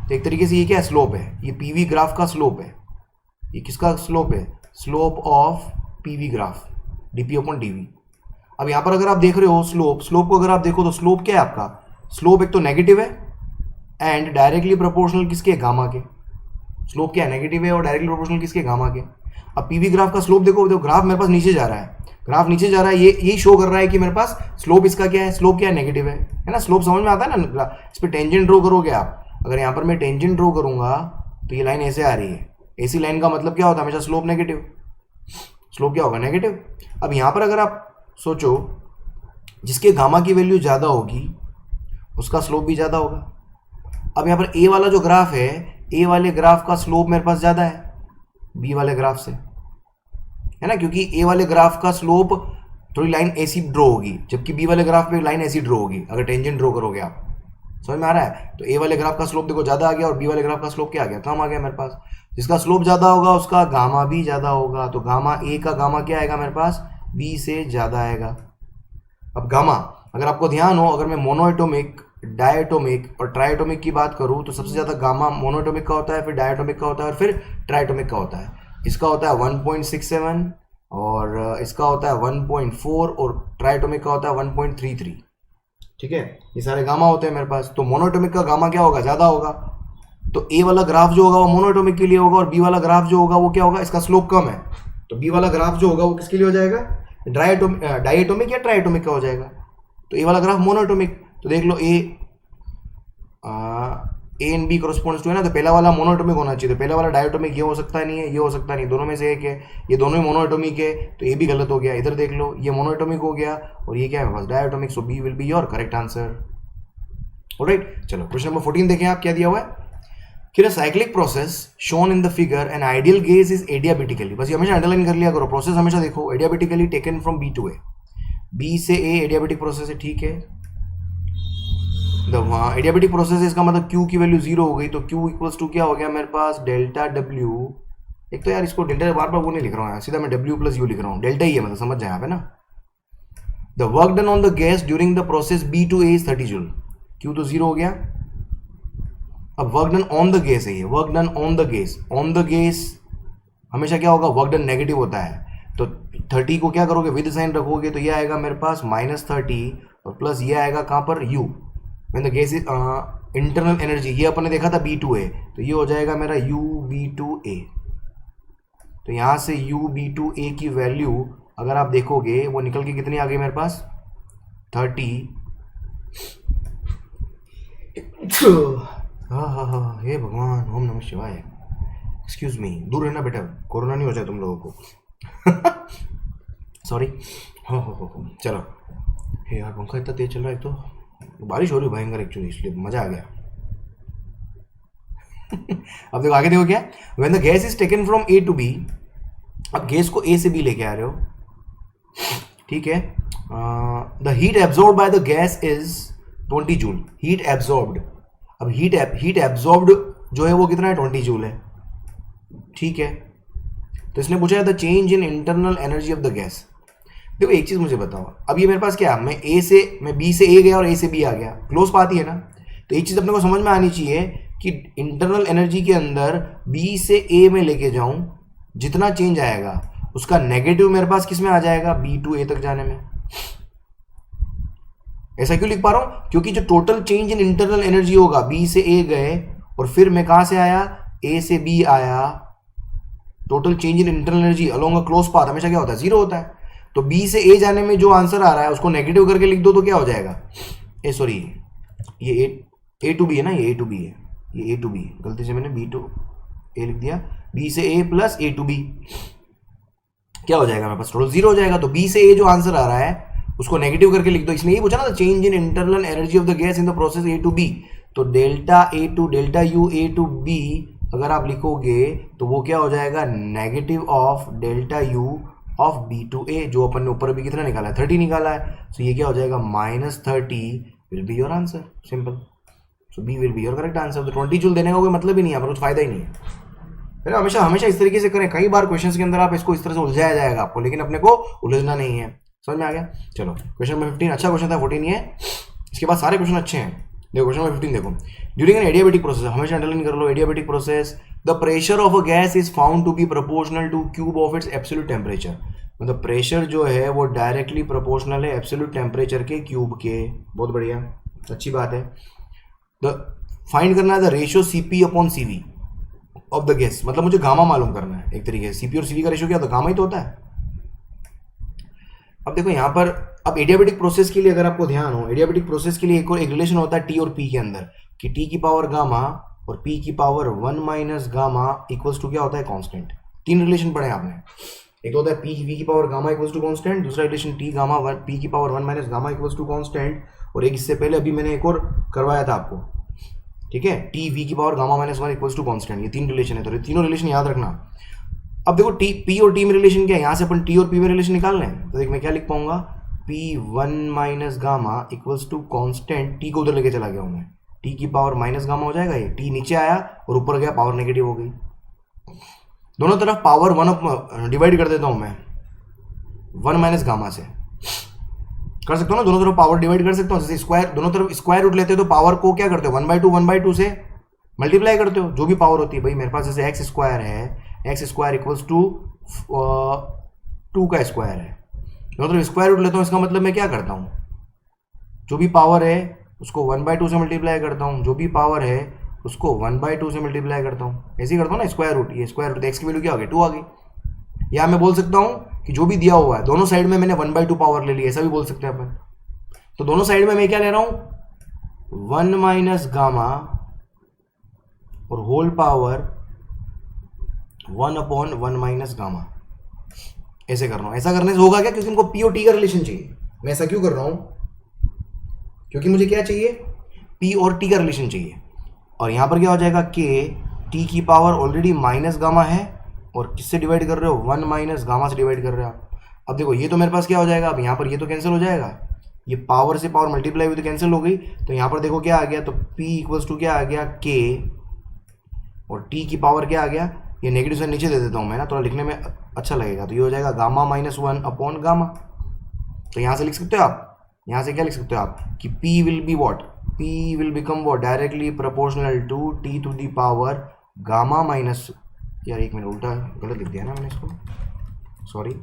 तो एक तरीके से ये क्या है, स्लोप है, ये PV ग्राफ का स्लोप है, ये किसका स्लोप है, slope of PV graph, dP upon dV। अब यहाँ पर अगर आप देख रहे हो स्लोप को अगर आप देखो तो स्लोप क्या है आपका, स्लोप एक तो नेगेटिव है एंड डायरेक्टली प्रोपोर्शनल किसके, गामा के। स्लोप क्या है, नेगेटिव है और डायरेक्टली प्रोपोर्शनल किसके, गामा के। अब PV ग्राफ का स्लोप देखो, ग्राफ मेरे पास नीचे जा रहा है, ग्राफ नीचे जा रहा है, ये शो कर रहा है कि मेरे पास स्लोप इसका क्या है, स्लोप क्या है, नेगेटिव है ना। स्लोप समझ में आता है ना, इस पर टेंजेंट ड्रॉ करोगे आप, अगर यहाँ पर मैं टेंजेंट ड्रॉ करूंगा तो ये लाइन ऐसे आ रही है, ऐसी लाइन का मतलब क्या होता है, हमेशा स्लोप नेगेटिव, स्लोप क्या होगा, नेगेटिव। अब यहाँ पर अगर आप सोचो, जिसके गामा की वैल्यू ज़्यादा होगी उसका स्लोप भी ज़्यादा होगा। अब यहाँ पर ए वाला जो ग्राफ है, ए वाले ग्राफ का स्लोप मेरे पास ज़्यादा है बी वाले ग्राफ से, है ना, क्योंकि ए वाले ग्राफ का स्लोप थोड़ी लाइन ऐसी ड्रॉ होगी, जबकि बी वाले ग्राफ पे लाइन ऐसी ड्रॉ होगी अगर टेंजेंट ड्रॉ करोगे आप, समझ में आ रहा है। तो ए वाले ग्राफ का स्लोप देखो ज़्यादा आ गया और बी वाले ग्राफ का स्लोप क्या आ गया, कम आ गया मेरे पास। जिसका स्लोप ज़्यादा होगा उसका गामा भी ज़्यादा होगा, तो गामा ए का गामा क्या आएगा मेरे पास, बी से ज़्यादा आएगा। अब गामा अगर आपको ध्यान हो, अगर मैं मोनोएटोमिक, डायटोमिक और ट्राइएटोमिक की बात करूं तो सबसे ज़्यादा गामा मोनोएटोमिक का होता है, फिर डायटोमिक का होता है और फिर ट्राइएटोमिक का होता है। इसका होता है 1.67 और इसका होता है 1.4 और ट्राइएटोमिक का होता है 1.33, ठीक है। ये सारे गामा होते हैं मेरे पास। तो मोनोएटोमिक का गामा क्या होगा, ज़्यादा होगा, तो ए वाला ग्राफ जो होगा वो मोनोएटोमिक के लिए होगा और बी वाला ग्राफ जो होगा वो क्या होगा, इसका स्लोप कम है, तो बी वाला ग्राफ जो होगा वो किसके लिए हो जाएगा, डायटोमिक या ट्राइएटोमिक का हो जाएगा। तो ए वाला ग्राफ मोनोएटोमिक, तो देख लो A and B corresponds to है ना, तो पहला वाला मोनोएटोमिक होना चाहिए, तो पहला वाला डायटोमिक ये हो सकता नहीं है, ये हो सकता नहीं, दोनों में से एक है, ये दोनों ही मोनोएटोमिक है, तो ये भी गलत हो गया। इधर देख लो ये मोनोएटोमिक हो गया और ये क्या है बस diatomic, so B will be your correct answer. Alright, चलो क्वेश्चन नंबर 14 देखें आप, क्या दिया हुआ है कि a cyclic process shown in the figure an ideal gaze is adiabatically, बस ये हमेशा अंडरलाइन कर लिया करो, प्रोसेस हमेशा देखो adiabatically taken from B to A, B से A adiabatic प्रोसेस है, ठीक है। एडियाबेटिक प्रोसेस है, इसका मतलब Q की वैल्यू 0 हो गई, तो Q इक्वल्स टू क्या हो गया मेरे पास, डेल्टा W एक तो यार इसको डेल्टा बार बार वो नहीं लिख रहा हूँ यार, सीधा मैं डब्ल्यू प्लस यू लिख रहा हूँ, डेल्टा ही है मतलब, समझ जाए यहाँ पे ना। The work done on the gas during the process B to A is 30 joule, Q तो जीरो हो गया। अब work done on the gas है ये, work done on the gas, on the gas हमेशा क्या होगा, वर्क डन नेगेटिव होता है, तो 30 को क्या करोगे विद साइन रखोगे तो ये आएगा मेरे पास -30 और प्लस ये आएगा कहाँ पर you, when the gas is internal energy, ये अपन ने देखा था B2A, तो ये हो जाएगा मेरा UB2A। तो यहाँ से UB2A की वैल्यू अगर आप देखोगे वो निकल के कितनी आ गई मेरे पास 30। हाँ, हे भगवान, ओम नमः शिवाय। एक्सक्यूज मी, दूर रहना बेटा, कोरोना नहीं हो जाए तुम लोगों को। सॉरी। हो चलो। हे यार पंखा इतना तेज चल रहा है, तो बारिश हो रही है भयंकर एक्चुअली, इसलिए मजा आ गया। अब देखो आगे, देखो क्या, when the gas is taken from A to B, अब गैस को ए से बी लेके आ रहे हो, ठीक है। The heat absorb by the gas is 20 joule, heat absorbed. अब हीट एब्जॉर्ब्ड जो है वो कितना है 20 जूल है, ठीक है। तो इसने पूछा है the change in internal energy of the gas. देखो एक चीज मुझे बताओ, अब ये मेरे पास क्या, मैं बी से ए गया और ए से बी आ गया, क्लोज पाथ ही है ना। तो एक चीज अपने को समझ में आनी चाहिए कि इंटरनल एनर्जी के अंदर बी से ए में लेके जाऊं, जितना चेंज आएगा उसका नेगेटिव मेरे पास किस में आ जाएगा, बी टू ए तक जाने में। ऐसा क्यों लिख पा रहा हूं, क्योंकि जो total change in internal energy होगा, बी से ए गए और फिर मैं कहां से आया, ए से बी आया, total change in internal energy along a close path हमेशा क्या होता है, जीरो होता है। तो बी से ए जाने में जो आंसर आ रहा है उसको नेगेटिव करके लिख दो तो क्या हो जाएगा, सॉरी ये ए टू बी है ना, ये ए टू बी है, ये ए टू बी, गलती से मैंने बी टू ए लिख दिया, बी से ए प्लस ए टू बी क्या हो जाएगा मेरे पास, टोटल जीरो हो जाएगा। तो बी से ए जो आंसर आ रहा है उसको नेगेटिव करके लिख दो, इसलिए ये पूछा ना change in internal energy of the gas in the process A to B. तो delta A to delta U A to B अगर आप लिखोगे तो वो क्या हो जाएगा, negative of delta U of B to A, जो अपन ने ऊपर भी कितना निकाला है 30 निकाला है, तो ये क्या हो जाएगा -30 will be your answer, simple. So B will be your correct answer. तो 20 जूल देने का कोई मतलब ही नहीं है, पर कुछ फायदा ही नहीं है। हमेशा इस तरीके से करें, कई बार क्वेश्चन के अंदर आप इसको इस तरह से उलझाया जाएगा आपको, लेकिन अपने को उलझना नहीं है, समझ में आ गया। चलो क्वेश्चन नंबर 15 अच्छा क्वेश्चन था, 14 ये, इसके बाद सारे क्वेश्चन अच्छे हैं। देखो क्वेश्चन नंबर 15 देखो, ड्यूरिंग एन एडियाबेटिक प्रोसेस, हमेशा अंडरलाइन कर लो, adiabatic process the pressure of a gas is found to be proportional to cube of its absolute temperature. मतलब प्रेशर जो है वो डायरेक्टली प्रोपोर्शनल है एब्सोल्यूट टेम्परेचर के क्यूब के। बहुत बढ़िया, अच्छी बात है। द फाइंड करना है the ratio CP upon CV of the gas, मतलब मुझे गामा मालूम करना है एक तरीके से, सीपी और सीवी का रेशियो क्या होता है, गामा ही तो होता है। अब देखो यहाँ पर, अब एडियाबेटिक प्रोसेस के लिए अगर आपको ध्यान हो, एडियाबेटिक प्रोसेस के लिए एक रिलेशन होता है टी और पी के अंदर, कि टी की पावर गामा और पी की power 1 minus gamma equals to क्या होता है, कांस्टेंट। तीन रिलेशन पढ़े आपने, एक तो होता है पी वी की power gamma equals to constant, दूसरा रिलेशन टी गामा पी की power 1 minus gamma equals to constant, और एक इससे पहले अभी मैंने एक और करवाया था आपको, ठीक है, टी वी की power gamma minus 1 equals to constant. ये तीन रिलेशन है, तो ये तीनों रिलेशन याद रखना। अब देखो टी पी और टी में रिलेशन क्या है, यहाँ से अपन टी और पी में रिलेशन निकाल रहे हैं, तो देख मैं क्या लिख पाऊंगा, P 1 minus gamma equals to constant, T को उधर लेके चला गया हूँ मैं, टी की पावर माइनस गामा हो जाएगा, ये टी नीचे आया और ऊपर गया पावर नेगेटिव हो गई। दोनों तरफ पावर 1 डिवाइड कर देता हूँ मैं 1 माइनस गामा से, कर सकता हूँ ना, दोनों तरफ पावर डिवाइड कर सकता हूँ। जैसे स्क्वायर, दोनों तरफ स्क्वायर रूट लेते हो तो पावर को क्या करते हो, 1/2 से मल्टीप्लाई करते हो, जो भी पावर होती है। भाई मेरे पास जैसे एक्स स्क्वायर है, एक्स स्क्वायर इक्वल्स टू 2 का स्क्वायर है, दोनों तरफ स्क्वायर रूट लेता हूँ, इसका मतलब मैं क्या करता हूँ, जो भी पावर है उसको 1/2 से मल्टीप्लाई करता हूँ, जो भी पावर है उसको 1/2 से मल्टीप्लाई करता हूँ, ऐसे ही करता हूँ ना। स्क्वायर रूट, ये स्क्वायर रूट, एक्स की वैल्यू क्या हो गई 2 आ गई। या मैं बोल सकता हूँ कि जो भी दिया हुआ है दोनों साइड में मैंने 1/2 पावर ले ली, ऐसा भी बोल सकते हैं अपन। तो दोनों साइड में मैं क्या ले रहा हूँ 1 माइनस गामा और होल पावर 1/1 माइनस गामा, ऐसे कर रहा हूँ। ऐसा करने से होगा क्या, क्योंकि इनको पी और टी का रिलेशन चाहिए। मैं ऐसा क्यों कर रहा हूँ, क्योंकि मुझे क्या चाहिए, पी और टी का रिलेशन चाहिए। और यहाँ पर क्या हो जाएगा, के टी की पावर ऑलरेडी माइनस गामा है, और किससे डिवाइड कर रहे हो, 1 माइनस गामा से डिवाइड कर रहे हो आप। अब देखो ये तो मेरे पास क्या हो जाएगा, अब यहाँ पर ये तो कैंसिल हो जाएगा, ये पावर से पावर मल्टीप्लाई हुई तो कैंसिल हो गई। तो यहाँ पर देखो क्या आ गया, तो P इक्वल्स टू क्या आ गया, K, और T की पावर क्या आ गया, ये नेगेटिव साइन नीचे दे देता हूँ मैं ना, थोड़ा लिखने में अच्छा लगेगा। तो ये हो जाएगा गामा माइनस 1 अपॉन गामा। तो यहाँ से लिख सकते हो आप, यहाँ से क्या लिख सकते हो आप कि P will be what, P will become what, directly proportional to T to the power gamma minus, यार एक मिनट उल्टा गलत लिख दिया ना मैंने इसको, सॉरी।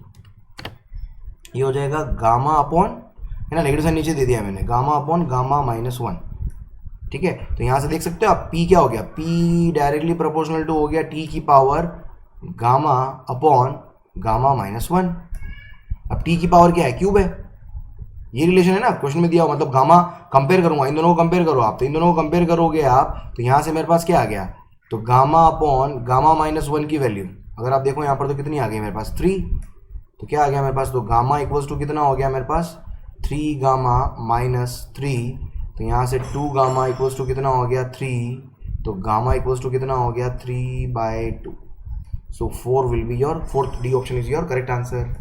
ये हो जाएगा गामा अपॉन, है ना, नेगेटिव साइन नीचे दे दिया मैंने, गामा अपॉन गामा माइनस 1, ठीक है। तो यहाँ से देख सकते हो आप P क्या हो गया, P डायरेक्टली प्रोपोर्शनल टू हो गया T की power gamma upon gamma minus 1। अब T की पावर क्या है, क्यूब है, ये रिलेशन है ना क्वेश्चन में दिया हो, मतलब गामा कंपेयर करूंगा, इन दोनों को कंपेयर करो आप, तो इन दोनों को कंपेयर करोगे आप, तो यहाँ से मेरे पास क्या आ गया, तो गामा अपॉन गामा माइनस 1 की वैल्यू अगर आप देखो यहाँ पर तो कितनी आ गई मेरे पास, 3। तो क्या आ गया मेरे पास, तो गामा इक्वल्स टू कितना हो गया मेरे पास, 3 गामा माइनस 3। तो यहाँ से 2 गामा इक्वल्स टू कितना हो गया, 3। तो गामा इक्वल्स टू कितना हो गया, 3/2। So 4 will be your, fourth D option is your correct answer.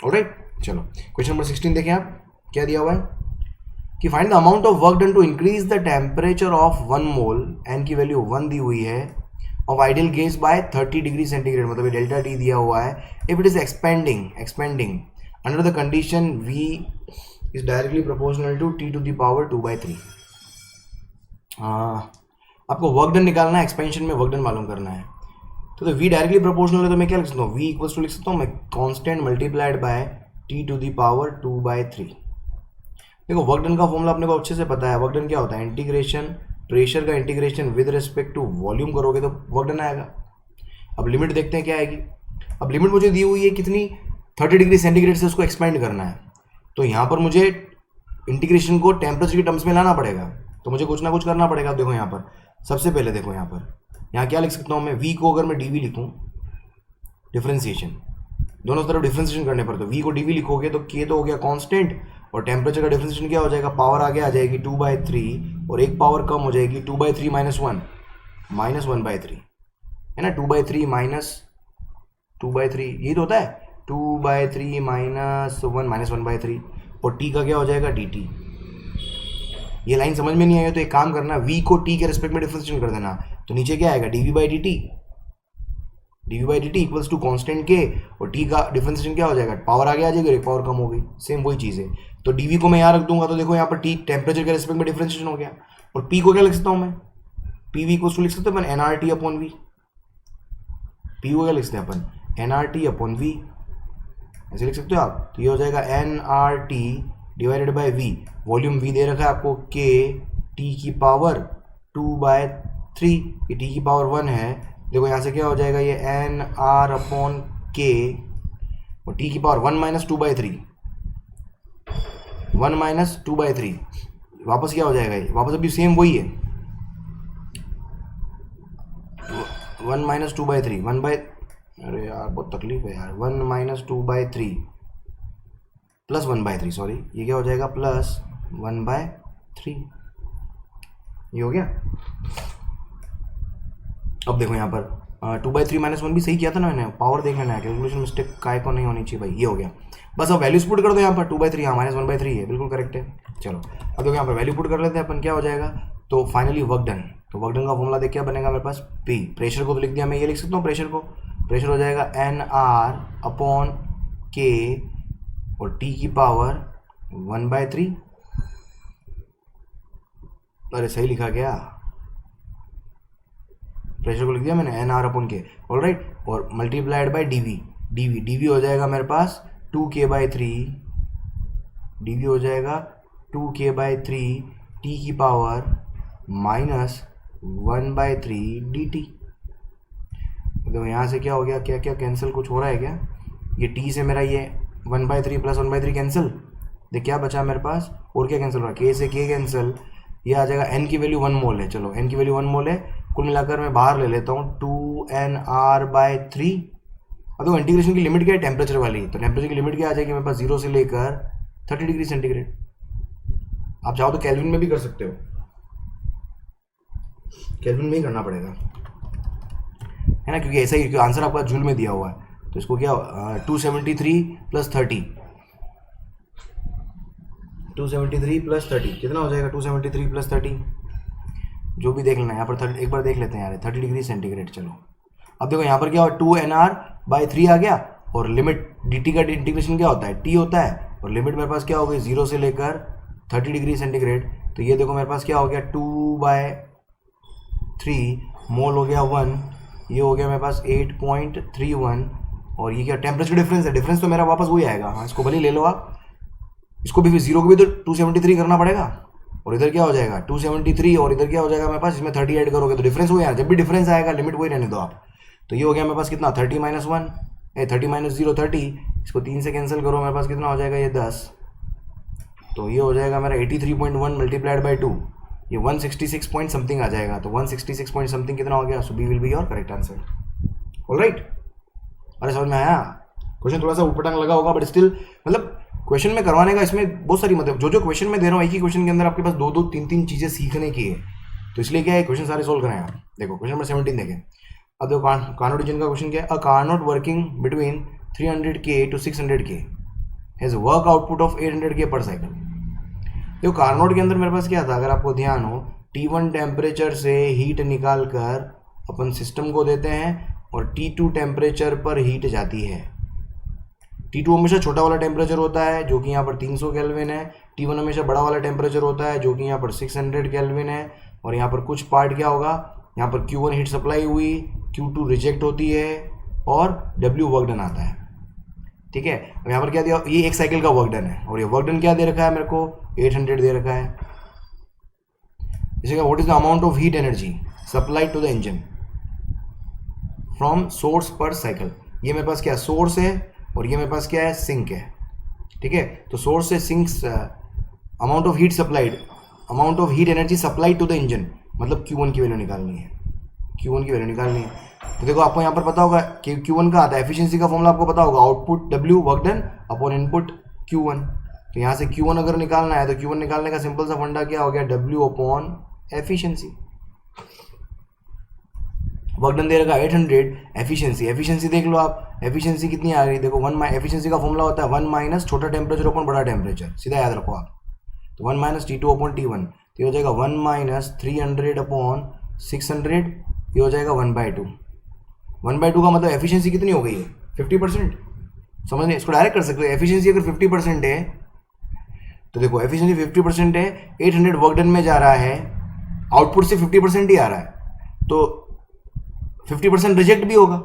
Alright, चलो क्वेश्चन नंबर 16 देखें आप, क्या दिया हुआ है कि find the amount of work done to increase the temperature of 1 मोल, एन की वैल्यू 1 दी हुई है, of ideal gas by 30 degree centigrade, मतलब ये डेल्टा टी दिया हुआ है, if it is expanding under the condition V is directly proportional to T to the power 2/3। आपको वर्क डन निकालना है, एक्सपेंशन में वर्क डन मालूम करना है। तो V डायरेक्टली प्रोपोर्शनल है, तो मैं क्या लिख सकता हूँ, V इक्वल्स टू लिख सकता हूँ मैं constant multiplied by T to the power 2/3। देखो वर्क डन का फॉर्मूला अपने को अच्छे से पता है, वर्क डन क्या होता है, इंटीग्रेशन, प्रेशर का integration with respect to volume करोगे तो वर्क डन आएगा। अब लिमिट देखते हैं क्या आएगी। अब लिमिट मुझे दी हुई है कितनी, 30 डिग्री सेंटीग्रेड से उसको एक्सपेंड करना है, तो यहाँ पर मुझे इंटीग्रेशन को टेम्परेचर के टर्म्स में लाना पड़ेगा, तो मुझे कुछ ना कुछ करना पड़ेगा। देखो यहाँ पर सबसे पहले देखो यहाँ क्या लिख सकता हूँ मैं, V को अगर मैं dV लिखूँ, डिफ्रेंसिएशन दोनों तरफ डिफ्रेंसिएशन करने पर, तो V को dV लिखोगे तो K तो हो गया कांस्टेंट, और टेम्परेचर का डिफ्रेंसिएशन क्या हो जाएगा, पावर आगे आ जाएगी 2/3, और एक पावर कम हो जाएगी 2/3 माइनस 1 1/3, है ना, 2/3 माइनस 2/3 यही तो होता है, 2/3 माइनस 1 1/3, और T का क्या हो जाएगा dt। ये लाइन समझ में नहीं आई तो एक काम करना, V को T के रिस्पेक्ट में डिफ्रेंशिएशन कर देना, तो नीचे क्या आएगा dV/dt equals to constant K, और T का डिफ्रेंशिएशन क्या हो जाएगा, पावर आगे आ जाएगी और एक पावर कम हो गई, सेम वही चीज़ है। तो dV को मैं यहाँ रख दूंगा, तो देखो यहाँ पर T टेम्परेचर के रिस्पेक्ट में डिफ्रेंशिएशन हो गया, और P को क्या लिख सकता हूँ मैं, PV इक्वल्स टू लिख सकते हैं अपन nRT अपॉन V। P को क्या लिख सकते हैं अपन, nRT अपॉन V, ऐसे लिख सकते हो आप। तो ये हो जाएगा nRT divided by V, volume V दे रखा है आपको K T की पावर 2/3, ये T की पावर 1 है, देखो यहाँ से क्या हो जाएगा, ये nR अपॉन K, और T की पावर 1 माइनस 2/3, 1 माइनस 2/3, वापस क्या हो जाएगा, ये वापस अभी सेम वही है, 1 माइनस 2/3, अरे यार बहुत तकलीफ है यार, 1 माइनस 2/3 प्लस 1/3, सॉरी ये क्या हो जाएगा, प्लस 1/3, ये हो गया। अब देखो यहाँ पर 2/3 माइनस 1 भी सही किया था ना मैंने, पावर देख लेना है, कैलकुलेशन मिस्टेक काय को नहीं होनी चाहिए भाई, ये हो गया। बस अब वैल्यूज पुट कर दो यहाँ पर, 2/3 हाँ माइनस 1/3 है, बिल्कुल करेक्ट है। चलो अब देखो यहाँ पर वैल्यू पुट कर लेते हैं अपन, क्या हो जाएगा, तो फाइनली वर्क डन, तो वर्क डन का फॉर्मूला देख क्या बनेगा मेरे पास, P, प्रेशर को तो लिख दिया मैं, ये लिख सकता हूँ प्रेशर को, प्रेशर हो जाएगा nR अपॉन K, और T की पावर 1/3, अरे सही लिखा क्या, प्रेशर को लिख दिया मैंने nR अपॉन K, ऑलराइट, और मल्टीप्लाइड बाय dV हो जाएगा मेरे पास 2K/3, dV हो जाएगा 2K/3 T की पावर माइनस 1/3 dt। तो यहाँ से क्या हो गया, क्या क्या कैंसिल कुछ हो रहा है क्या, ये T से मेरा ये 1/3 प्लस 1/3 कैंसिल, देख क्या बचा मेरे पास, और क्या कैंसिल हो रहा है, K से K कैंसिल, ये आ जाएगा, N की वैल्यू 1 मोल है, चलो N की वैल्यू 1 मोल है, कुल मिलाकर मैं बाहर ले लेता हूँ 2nR/3। अब देखो इंटीग्रेशन की लिमिट क्या है, टेम्परेचर वाली, तो टेम्परेचर की लिमिट क्या आ जाएगी मेरे पास, 0 से लेकर 30 डिग्री सेंटीग्रेड। आप चाहो तो केल्विन में भी कर सकते हो, केल्विन में ही करना पड़ेगा, है ना, क्योंकि ऐसा ही आंसर आपका जूल में दिया हुआ है, तो इसको क्या 273 प्लस 30, 273 प्लस 30 कितना हो जाएगा, 273 प्लस 30 जो भी देख लेना है यहाँ पर, एक बार देख लेते हैं यार, 30 डिग्री सेंटीग्रेड, चलो अब देखो यहाँ पर क्या हो, 2nr/3 आ गया, और लिमिट dt का इंटीग्रेशन क्या होता है, t होता है, और लिमिट मेरे पास क्या हो गई 0 से लेकर 30 डिग्री सेंटीग्रेड। तो ये देखो मेरे पास क्या हो गया 2/3 मोल हो गया 1, ये हो गया मेरे पास 8.31, और ये क्या टेम्परेचर डिफरेंस है, डिफरेंस तो मेरा वापस वही आएगा। हाँ, इसको भले ले लो आप, इसको भी फिर 0 को भी तो 273 करना पड़ेगा, और इधर क्या हो जाएगा 273, और इधर क्या हो जाएगा मेरे पास, इसमें 30 ऐड करोगे तो डिफरेंस हो, यार जब भी डिफरेंस आएगा लिमिट वही रहने दो आप। तो ये हो गया मेरे पास कितना 30 - 1 30 - 0 30, इसको 3 से कैंसिल करो, मेरे पास कितना हो जाएगा ये 10। तो ये हो जाएगा मेरा 83.1 मल्टीप्लाइड बाई 2, ये 166 पॉइंट समथिंग आ जाएगा। तो 166 पॉइंट समथिंग कितना हो गया, so B will be your correct answer. Alright, अरे समझ में आया? क्वेश्चन थोड़ा सा ऊटपटांग लगा होगा, बट स्टिल मतलब क्वेश्चन में करवाने का इसमें बहुत सारी मतलब जो क्वेश्चन में दे रहा हूँ, एक ही क्वेश्चन के अंदर आपके पास 2-2 3-3 चीज़ें सीखने की है, तो इसलिए क्या है क्वेश्चन सारे सोल्व करें आप। देखो क्वेश्चन नंबर 17 देखें। अब देखो कार्नोट रीजन का क्वेश्चन क्या है, a Carnot working between 300K to 600K has work output of 800K per cycle. देखो कार्नोट के अंदर मेरे पास क्या था, अगर आपको ध्यान हो, T1 टेम्परेचर से हीट निकाल कर अपन सिस्टम को देते हैं, और T2 टेम्परेचर पर हीट जाती है। T2 हमेशा छोटा वाला टेम्परेचर होता है जो कि यहाँ पर 300 केल्विन है, T1 हमेशा बड़ा वाला टेम्परेचर होता है जो कि यहाँ पर 600 केल्विन है, और यहाँ पर कुछ पार्ट क्या होगा, यहाँ पर Q1 हीट सप्लाई हुई, Q2 रिजेक्ट होती है, और W वर्क डन आता है। ठीक है, अब यहाँ पर क्या दिया, ये एक साइकिल का वर्क डन है, और ये वर्क डन क्या दे रखा है मेरे को 800 दे रखा है। इसे what is the amount of heat energy supplied to the engine from source per cycle. ये मेरे पास क्या सोर्स है, और ये मेरे पास क्या है सिंक है। ठीक है, तो सोर्स से sink, amount of heat supplied, amount of heat energy supplied to the engine, मतलब Q1 की वैल्यू निकालनी है, Q1 की वैल्यू निकालनी है। तो देखो आपको यहाँ पर पता होगा कि Q1 का आता है, एफिशिएंसी का फॉर्मूला आपको पता होगा, output W work done upon input Q1। तो यहाँ से Q1 अगर निकालना है तो Q1 निकालने का सिंपल सा फंडा क्या हो गया, W upon efficiency. Work done they रखा 800, एफिशिएंसी, एफिशिएंसी देख लो आप, एफिशिएंसी कितनी आ रही है, देखो 1 एफिशिएंसी का फॉर्मूला होता है 1 माइनस छोटा टेम्परेचर अपॉन बड़ा टेम्परेचर, सीधा याद रखो आप। तो 1 माइनस T2 अपॉन T1, तो ये हो जाएगा 1 माइनस 300 अपॉन 600, ये हो जाएगा 1/2। 1/2 का मतलब एफिशिएंसी कितनी हो गई है 50%। समझ नहीं, इसको डायरेक्ट कर सकते हो, एफिशिएंसी अगर 50% है तो देखो एफिशिएंसी 50% है, 800 वर्क डन में जा रहा है, आउटपुट से 50% ही आ रहा है, तो 50% रिजेक्ट भी होगा।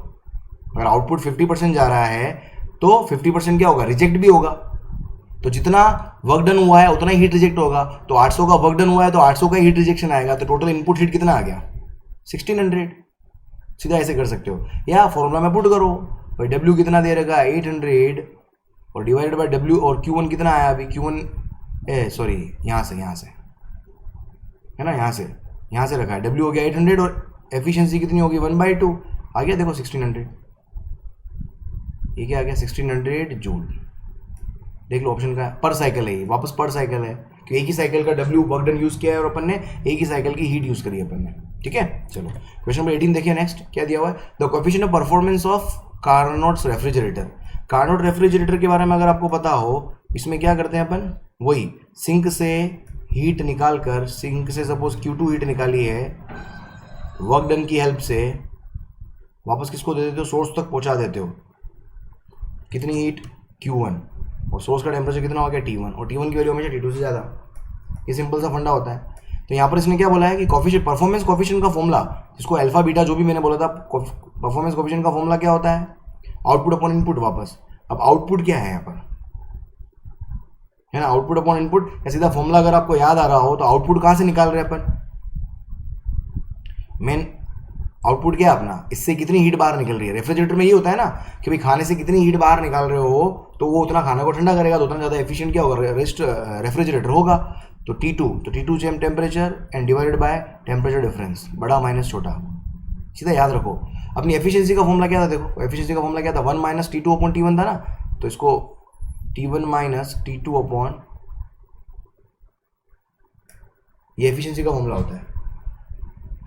अगर आउटपुट 50% जा रहा है तो 50% क्या होगा, रिजेक्ट भी होगा। तो जितना वर्क डन हुआ है उतना ही हीट रिजेक्ट होगा, तो 800 का वर्क डन हुआ है तो 800 का हीट रिजेक्शन आएगा, तो टोटल इनपुट हीट कितना आ गया 1600। सीधा ऐसे कर सकते हो, या फॉर्मूला में पुट करो भाई, W कितना दे रखा है 800, और डिवाइडेड बाय W, और Q1 कितना आया अभी, Q1 सॉरी यहाँ से है ना, यहाँ से रखा है, W हो गया 800, और एफिशिएंसी कितनी होगी 1/2 आ गया, देखो 1600, ये क्या आ गया 1600 जूल। देख लो ऑप्शन का पर साइकिल है, ये वापस पर साइकिल है, कि एक ही साइकिल का W वर्क डन यूज किया है, और अपन ने एक ही साइकिल की हीट यूज करी है अपन ने। ठीक है, चलो क्वेश्चन नंबर 18 देखिए। नेक्स्ट क्या दिया हुआ है, the coefficient of performance of Carnot refrigerator. Carnot refrigerator के बारे में अगर आपको पता हो, इसमें क्या करते हैं अपन, वही सिंक से हीट निकाल कर, सिंक से सपोज Q2 हीट निकाली है, वर्क डन की हेल्प से वापस किसको दे देते हो, सोर्स तक पहुंचा देते हो, कितनी हीट Q1, और सोर्स का टेम्परेचर कितना हो गया T1, और T1 की वैल्यू हमेशा T2 से ज़्यादा। ये सिंपल सा फंडा होता है। तो यहाँ पर इसने क्या बोला है कि कोएफिशिएंट, परफॉर्मेंस कोएफिशिएंट का फॉर्मूला, जिसको अल्फा बीटा जो भी मैंने बोला था, परफॉर्मेंस कोएफिशिएंट का फॉर्मूला क्या होता है, आउटपुट अपॉन इनपुट। वापस अब आउटपुट क्या है यहाँ पर, है ना, आउटपुट अपॉन इनपुट, या सीधा फॉर्मूला अगर आपको याद आ रहा हो तो आउटपुट कहाँ से निकाल रहे हैं अपन, मेन आउटपुट क्या है अपना, इससे कितनी हीट बाहर निकल रही है। रेफ्रिजरेटर में ये होता है ना कि भाई खाने से कितनी हीट बाहर निकाल रहे हो, तो वो उतना खाने को ठंडा करेगा, तो उतना ज़्यादा एफिशिएंट क्या होगा, रेफ्रिजरेटर होगा। तो T2 same temperature and divided by temperature difference, बड़ा माइनस छोटा, सीधा याद रखो। अपनी एफिशिएंसी का फॉर्मूला क्या था, देखो एफिशिएंसी का फॉर्मूला क्या था, 1 माइनस T2 अपॉन T1 था ना, तो इसको T1 माइनस T2 अपॉन, ये एफिशिएंसी का फॉर्मूला होता है।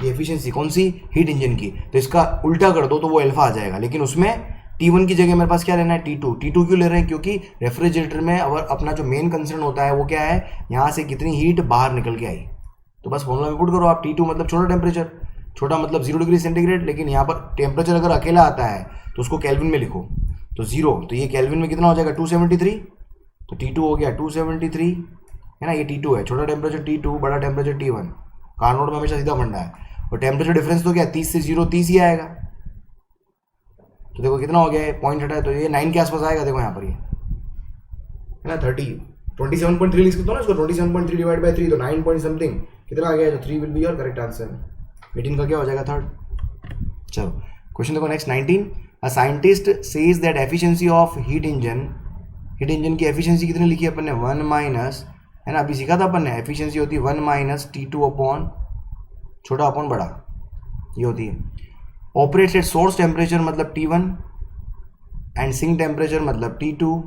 ये एफिशिएंसी कौन सी, हीट इंजन की, तो इसका उल्टा कर दो तो वो अल्फा आ जाएगा, लेकिन उसमें T1 की जगह मेरे पास क्या लेना है, T2 क्यों ले रहे हैं, क्योंकि रेफ्रिजरेटर में अगर अपना जो मेन कंसर्न होता है वो क्या है, यहाँ से कितनी हीट बाहर निकल के आई। तो बस फॉर्मूला में पुट करो आप, T2 मतलब छोटा टेम्परेचर, छोटा मतलब 0 डिग्री सेंटीग्रेड, लेकिन यहाँ पर टेम्परेचर अगर अकेला आता है तो उसको केल्विन में लिखो, तो 0, तो ये केल्विन में कितना हो जाएगा 273, तो T2 हो गया 273, है ना, ये T2 है, छोटा टेम्परेचर T2, बड़ा टेम्परेचर T1, कार्नोट में हमेशा सीधा फंडा है, और टेम्परेचर डिफरेंस तो क्या 30 से 0 30 ही आएगा, तो देखो कितना हो गया, पॉइंट हटा है तो ये 9 के आसपास आएगा, देखो यहाँ पर ये है ना 27.3 लिख सकते हो ना इसको, 27.3 डिवाइड बाई 3, तो 9 पॉइंट समथिंग कितना आ गया, तो 3 will be your correct answer. 18 का क्या हो जाएगा थर्ड। चलो क्वेश्चन देखो next 19, a scientist says that efficiency of heat engine की एफिशिएंसी कितनी लिखी है अपन ने 1 माइनस, है ना, अभी सीखा था अपन ने, एफिशिएंसी होती है 1 माइनस T2 अपॉन छोटा अपॉन बड़ा, ये होती है। ऑपरेट्स एट सोर्स टेम्परेचर मतलब T1 एंड सिंक टेम्परेचर मतलब T2,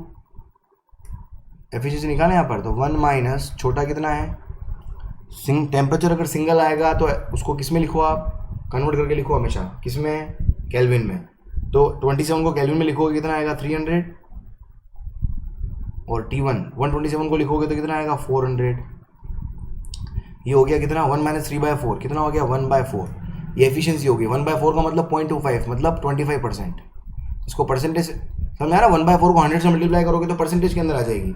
एफिशिएंसी निकालें यहाँ पर, तो 1 माइनस छोटा कितना है, सिंक टेम्परेचर अगर सिंगल आएगा तो उसको किस में लिखो, आप कन्वर्ट करके लिखो हमेशा, किस में, केल्विन में, तो 27 को केल्विन में लिखोगे कितना आएगा 300, और T1 127 को लिखोगे तो कितना आएगा 400, ये हो गया कितना 1 माइनस 3/4, कितना हो गया 1/4, ये एफिशिएंसी होगी। 1/4 का मतलब 0.25 मतलब 25%, इसको परसेंटेज समझ आ रहा, 1/4 को 100 से मल्टीप्लाई करोगे तो परसेंटेज के अंदर आ जाएगी।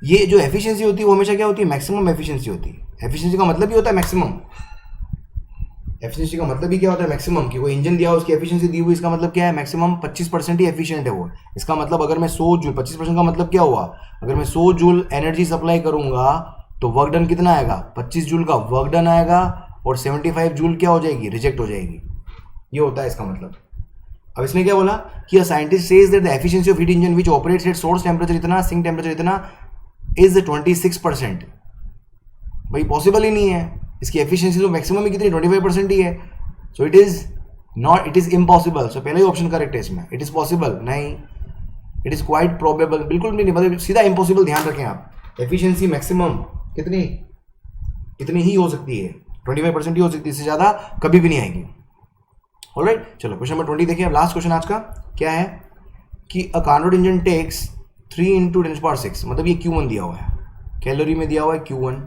ये जो एफिशिएंसी होती है वो हमेशा क्या होती है, मैक्सिमम एफिशिएंसी होती है। एफिशिएंसी का मतलब ही होता है मैक्सिमम, एफिशिएंसी का मतलब ही क्या होता है मैक्सिमम, कि कोई इंजन दिया उसकी एफिशिएंसी दी हुई, इसका मतलब क्या है मैक्सिमम 25% ही एफिशिएंट है वो। इसका मतलब अगर मैं 100 जूल, 25% का मतलब क्या हुआ, अगर मैं 100 जूल एनर्जी सप्लाई करूंगा तो वर्क डन कितना आएगा, 25 जूल का वर्क डन आएगा, और 75 जूल क्या हो जाएगी, रिजेक्ट हो जाएगी, ये होता है इसका मतलब। अब इसने क्या बोला कि a scientist says that the efficiency of heat engine which operates at source temperature इतना, सिंक टेम्परेचर इतना, इज 26%। भाई पॉसिबल ही नहीं है, इसकी एफिशिएंसी तो मैक्सिमम ही कितनी 25% ही है, so it is not, it is impossible. So पहले ही ऑप्शन करेक्ट है इसमें, इट इज पॉसिबल नहीं, इट इज क्वाइट प्रोबेबल, बिल्कुल भी नहीं, मतलब सीधा इम्पॉसिबल, ध्यान रखें आप। एफिशिएंसी मैक्सिमम कितनी, इतनी ही हो सकती है, 25% ही हो सकती है, इससे ज़्यादा कभी भी नहीं आएगी। ऑलराइट, चलो क्वेश्चन नंबर 20 देखिए। अब लास्ट क्वेश्चन आज का क्या है कि अ कार्नोट इंजन टेक्स 3 × 10⁶, मतलब ये Q1 दिया हुआ है, कैलोरी में दिया हुआ है Q1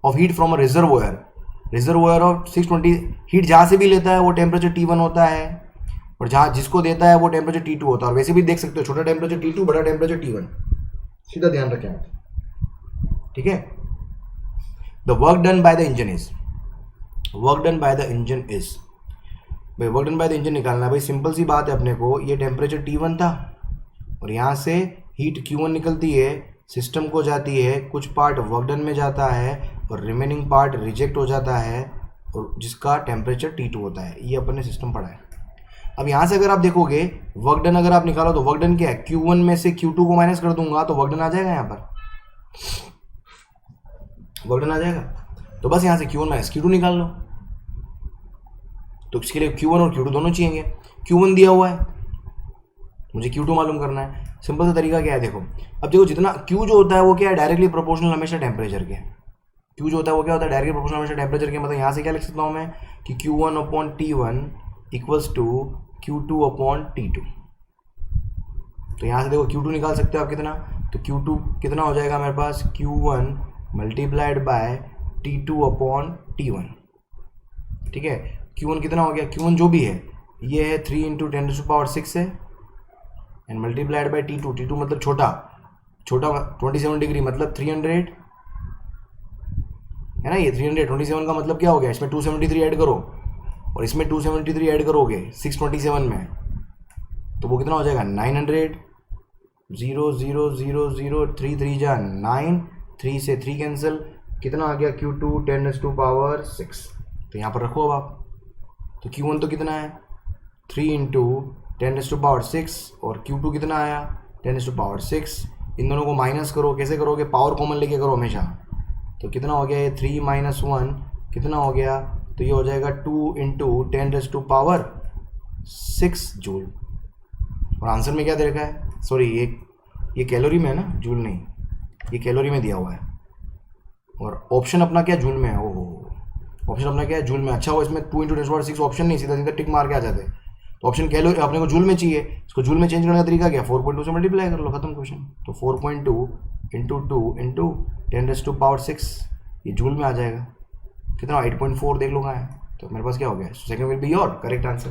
of heat from a reservoir of 620, heat जहाँ से भी लेता है वो टेम्परेचर T1 होता है, और जहाँ जिसको देता है वो टेम्परेचर T2 होता है, और वैसे भी देख सकते हो छोटा टेम्परेचर T2, बड़ा टेम्परेचर T1, सीधा ध्यान रखें आप, ठीक है। The work done by the engine is, work done by the engine is, भाई work done by the engine निकालना है, भाई सिंपल सी बात है अपने को, ये टेम्परेचर T1 था और यहाँ से हीट Q1 निकलती है, सिस्टम को जाती है, कुछ पार्ट वर्क डन में जाता है और रिमेनिंग पार्ट रिजेक्ट हो जाता है, और जिसका टेम्परेचर T2 होता है, ये अपन ने सिस्टम पढ़ा है। अब यहाँ से अगर आप देखोगे वर्क डन अगर आप निकालो तो वर्क डन क्या है, Q1 में से Q2 को माइनस कर दूंगा तो वर्क डन आ जाएगा, यहाँ पर वर्क डन आ जाएगा, तो बस यहाँ से Q1 माइनस Q2 निकाल लो, तो इसके लिए Q1 और Q2 दोनों चाहिए। Q1 दिया हुआ है, मुझे Q2 मालूम करना है। सिंपल सा तरीका क्या है, देखो अब देखो, जितना Q जो होता है वो क्या है, डायरेक्टली प्रोपोर्शनल हमेशा टेम्परेचर के। Q जो होता है वो क्या होता है, डायरेक्टली प्रोपोर्शनल हमेशा टेम्परेचर के, मतलब यहाँ से क्या लिख सकता हूँ मैं कि Q1/T1 इक्वल्स टू Q2/T2। तो यहाँ से देखो Q2 निकाल सकते हो आप कितना, तो Q2 कितना हो जाएगा मेरे पास, Q1 मल्टीप्लाइड बाय T2/T1, ठीक है। Q1 कितना हो गया, Q1 जो भी है ये है 3 × 10⁶ है, एंड मल्टीप्लाइड बाय T2 मतलब छोटा 27 डिग्री मतलब 300, है ना, ये 327 का मतलब क्या हो गया, इसमें 273 ऐड करो और इसमें 273 ऐड करोगे 627 में, तो वो कितना हो जाएगा 900, 0 0 0 0 3 3 जा 9, 3 से 3 कैंसिल, कितना आ गया Q2 10⁶। तो यहाँ पर रखो अब आप, तो Q1 तो कितना है 3 × 10⁶, और Q2 कितना आया 10⁶। इन दोनों को माइनस करो, कैसे करोगे, पावर कॉमन लेके करो हमेशा, तो कितना हो गया ये 3 - 1 कितना हो गया, तो ये हो जाएगा 2 × 10⁶ जूल। और आंसर में क्या दे रखा है, सॉरी ये कैलोरी में है ना, जूल नहीं, ये कैलोरी में दिया हुआ है, और ऑप्शन अपना क्या जूल में है, ओहो ऑप्शन अपना क्या है जूल में। अच्छा हो इसमें 2 × 10⁶ ऑप्शन नहीं, सीधा सीधा टिक मार के आ जाते, तो ऑप्शन कैलोरी अपने को जूल में चाहिए, इसको जूल में चेंज करने का तरीका क्या, 4.2 से मल्टीप्लाई कर लो, खत्म क्वेश्चन। तो 4.2 × 2 × 10⁶ ये जूल में आ जाएगा, कितना 8.4 देख लो कहाँ है, तो मेरे पास क्या हो गया, second will be your correct answer,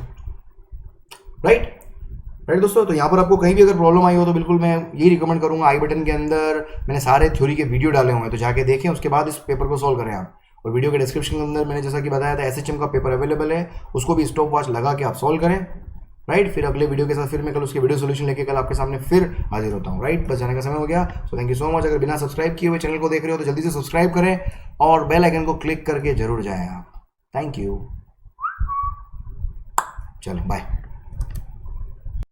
right दोस्तों। तो यहाँ पर आपको कहीं भी अगर प्रॉब्लम आई हो तो बिल्कुल मैं यही रिकमेंड करूंगा, आई बटन के अंदर मैंने सारे थ्योरी के वीडियो डाले हुए हैं, तो जाके देखें, उसके बाद इस पेपर को सॉल्व करें आप। और वीडियो के डिस्क्रिप्शन के अंदर मैंने जैसा कि बताया था SHM का पेपर अवेलेबल है, उसको भी स्टॉप वॉच लगा के आप सॉल्व करें, राइट। फिर अगले वीडियो के साथ फिर मैं कल उसके वीडियो सोल्यूशन लेके कल आपके सामने फिर हाजिर होता हूँ, राइट। बस जाने का समय हो गया। So thank you so much. अगर बिना सब्सक्राइब किए हुए चैनल को देख रहे हो तो जल्दी से सब्सक्राइब करें और बेल आइकन को क्लिक करके जरूर जाएं आप। थैंक यू, चलो बाय।